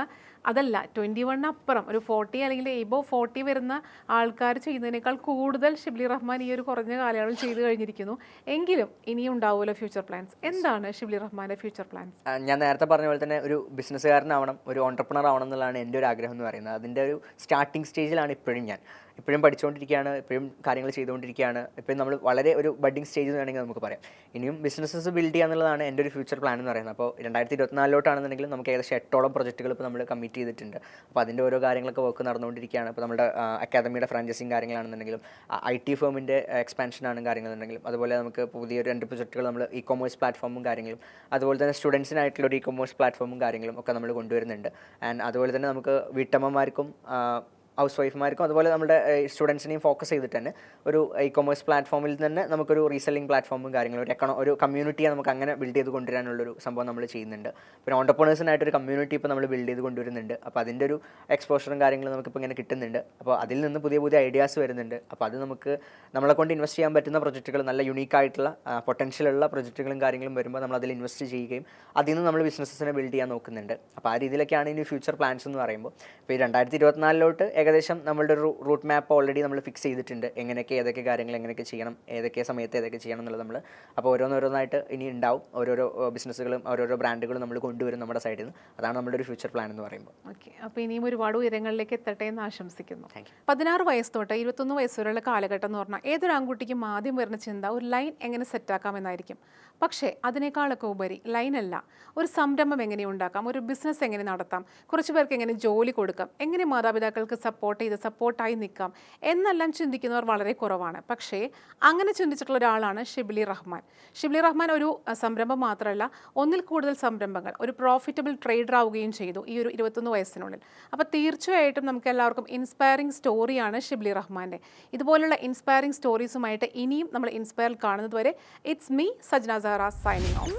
അതല്ല 21 അപ്പുറം ഒരു 40 അല്ലെങ്കിൽ എബോവ് 40 വരുന്ന ആൾക്കാർ ചെയ്യുന്നതിനേക്കാൾ കൂടുതൽ ഷിബ്ലി റഹ്മാൻ ഈ ഒരു കുറഞ്ഞ കാലയളവിൽ ചെയ്തു കഴിഞ്ഞിരിക്കുന്നു. എങ്കിലും ഇനിയും ഉണ്ടാവുമല്ലോ ഫ്യൂച്ചർ പ്ലാൻസ്. എന്താണ് ഷിബ്ലി റഹ്മാൻ്റെ ഫ്യൂച്ചർ പ്ലാൻസ്? ഞാൻ നേരത്തെ പറഞ്ഞ പോലെ തന്നെ ഒരു ബിസിനസ്സുകാരനാവണം, ഒരു ഓണ്ടർപ്രണർ ആവണം എന്നുള്ളതാണ് എൻ്റെ ഒരു ആഗ്രഹം എന്ന് പറയുന്നത്. അതിൻ്റെ ഒരു സ്റ്റാർട്ടിങ് സ്റ്റേജിലാണ് ഇപ്പോഴും ഞാൻ. ഇപ്പോഴും പഠിച്ചുകൊണ്ടിരിക്കുകയാണ്, ഇപ്പോഴും കാര്യങ്ങൾ ചെയ്തുകൊണ്ടിരിക്കുകയാണ്. ഇപ്പോഴും നമ്മൾ വളരെ ഒരു ബഡ്ഡിങ് സ്റ്റേജ് എന്ന് വേണമെങ്കിൽ നമുക്ക് പറയാം. ഇനിയും ബിസിനസ്സസ് ബിൽഡ് ചെയ്യുക എന്നുള്ളതാണ് എൻ്റെ ഒരു ഫ്യൂച്ചർ പ്ലാൻ എന്ന് പറയുന്നത്. അപ്പോൾ 2024 നമുക്ക് ഏകദേശം 8ഓളം പ്രൊജക്റ്റുകൾ ഇപ്പോൾ നമ്മൾ കമ്മിറ്റ് ചെയ്തിട്ടുണ്ട്. അപ്പോൾ അതിൻ്റെ ഓരോ കാര്യങ്ങളൊക്കെ വർക്ക് നടന്നുകൊണ്ടിരിക്കുകയാണ്. ഇപ്പോൾ നമ്മുടെ അക്കാദമിയുടെ ഫ്രാഞ്ചൈസിങ് കാര്യങ്ങളാണെന്നുണ്ടെങ്കിലും IT ഫേമിൻ്റെ എക്സ്പാൻഷനാണ് കാര്യങ്ങളുണ്ടെങ്കിലും, അതുപോലെ നമുക്ക് പുതിയൊരു 2 പ്രൊജക്റ്റുകൾ നമ്മൾ ഇ-കൊമേഴ്സ് പ്ലാറ്റ്ഫോമും കാര്യങ്ങളും, അതുപോലെ തന്നെ സ്റ്റുഡൻസിനായിട്ടുള്ള ഒരു ഇ-കൊമേഴ്സ് പ്ലാറ്റ്ഫോമും കാര്യങ്ങളും ഒക്കെ നമ്മൾ കൊണ്ടുവരുന്നുണ്ട്. ആൻഡ് അതുപോലെ തന്നെ നമുക്ക് വീട്ടമ്മമാർക്കും ഹൗസ് വൈഫ്മാർക്കും അതുപോലെ നമ്മുടെ സ്റ്റുഡൻസിനെയും ഫോക്കസ് ചെയ്തിട്ട് തന്നെ ഒരു ഇ-കൊമേഴ്സ് പ്ലാറ്റ്ഫോമിൽ തന്നെ നമുക്കൊരു റീസെല്ലിംഗ് പ്ലാറ്റ്ഫോമും കാര്യങ്ങളും ഒരു കമ്മ്യൂണിറ്റിയെ നമുക്ക് അങ്ങനെ ബിൽഡ് ചെയ്ത് കൊണ്ടുവരാനുള്ളൊരു സംഭവം നമ്മൾ ചെയ്യുന്നുണ്ട്. പിന്നെ ഓണ്ടർപ്രണേഴ്സിനായിട്ടൊരു കമ്മ്യൂണിറ്റി ഇപ്പോൾ നമ്മൾ ബിൽഡ് ചെയ്ത് കൊണ്ടുവരുന്നുണ്ട്. അപ്പോൾ അതിൻ്റെ ഒരു എക്സ്പോഷറും കാര്യങ്ങളും നമുക്കിപ്പോൾ ഇങ്ങനെ കിട്ടുന്നുണ്ട്. അപ്പോൾ അതിൽ നിന്ന് പുതിയ പുതിയ ഐഡിയാസ് വരുന്നുണ്ട്. അപ്പോൾ അത് നമുക്ക് നമ്മളെ കൊണ്ട് ഇൻവെസ്റ്റ് ചെയ്യാൻ പറ്റുന്ന പ്രൊജക്റ്റുകൾ, നല്ല യുണീക്കായിട്ടുള്ള പൊട്ടൻഷ്യലുള്ള പ്രൊജക്റ്റുകളും കാര്യങ്ങളും വരുമ്പോൾ നമ്മൾ അതിൽ ഇൻവെസ്റ്റ് ചെയ്യുകയും അതിൽ നിന്ന് നമ്മൾ ബിസിനസ്സിനെ ബിൽഡ് ചെയ്യാൻ നോക്കുന്നുണ്ട്. അപ്പോൾ ആ രീതിയിലൊക്കെയാണ് ഇനി ഫ്യൂച്ചർ പ്ലാൻസ് എന്ന് പറയുമ്പോൾ. ഇപ്പോൾ ഈ 2024 ഏകദേശം നമ്മളുടെ ഒരു റൂട്ട് മാപ്പ് ഓൾറെഡി നമ്മൾ ഫിക്സ് ചെയ്തിട്ടുണ്ട്. ഏതൊക്കെ കാര്യങ്ങൾ എങ്ങനെയൊക്കെ ചെയ്യണം, ഏതൊക്കെ സമയത്ത് ഏതൊക്കെ ചെയ്യണം എന്നുള്ളത് നമ്മൾ. അപ്പോൾ ഓരോന്നായിട്ട് ഇനി ഉണ്ടാവും. ഓരോരോ ബിസിനസ്സുകളും ഓരോരോ ബ്രാൻഡുകളും നമ്മൾ കൊണ്ടുവരും നമ്മുടെ സൈഡിൽ നിന്ന്. അതാണ് നമ്മുടെ ഒരു ഫ്യൂച്ചർ പ്ലാൻ എന്ന് പറയുമ്പോൾ. ഓക്കെ, അപ്പോൾ ഇനിയും ഒരുപാട് ഉയരങ്ങളിലേക്ക് എത്തട്ടെ എന്ന് ആശംസിക്കുന്നു. 16 വയസ്സ് തൊട്ട് 21 വയസ്സ് വരെയുള്ള കാലഘട്ടം എന്ന് പറഞ്ഞാൽ ഏതൊരു ആൺകുട്ടിക്കും ആദ്യം വരുന്ന ചിന്ത ഒരു ലൈൻ എങ്ങനെ സെറ്റാക്കാമെന്നായിരിക്കും. പക്ഷേ അതിനേക്കാളൊക്കെ ഉപരി ലൈനല്ല, ഒരു സംരംഭം എങ്ങനെ ഉണ്ടാക്കാം, ഒരു ബിസിനസ് എങ്ങനെ നടത്താം, കുറച്ച് പേർക്ക് എങ്ങനെ ജോലി കൊടുക്കാം, എങ്ങനെ മാതാപിതാക്കൾക്ക് സപ്പോർട്ടായി നിൽക്കാം എന്നെല്ലാം ചിന്തിക്കുന്നവർ വളരെ കുറവാണ്. പക്ഷേ അങ്ങനെ ചിന്തിച്ചിട്ടുള്ള ഒരാളാണ് ഷിബ്ലി റഹ്മാൻ. ഷിബ്ലി റഹ്മാൻ ഒരു സംരംഭം മാത്രമല്ല, ഒന്നിൽ കൂടുതൽ സംരംഭങ്ങൾ, ഒരു പ്രോഫിറ്റബിൾ ട്രേഡർ ആവുകയും ചെയ്തു ഈ ഒരു 21 വയസ്സിനുള്ളിൽ. അപ്പോൾ തീർച്ചയായിട്ടും നമുക്ക് എല്ലാവർക്കും ഇൻസ്പയറിംഗ് സ്റ്റോറിയാണ് ഷിബ്ലി റഹ്മാൻ്റെ. ഇതുപോലുള്ള ഇൻസ്പയറിംഗ് സ്റ്റോറീസുമായിട്ട് ഇനിയും നമ്മൾ ഇൻസ്പയർ കാണുന്നത് വരെ it's me Sajna Zahra signing off.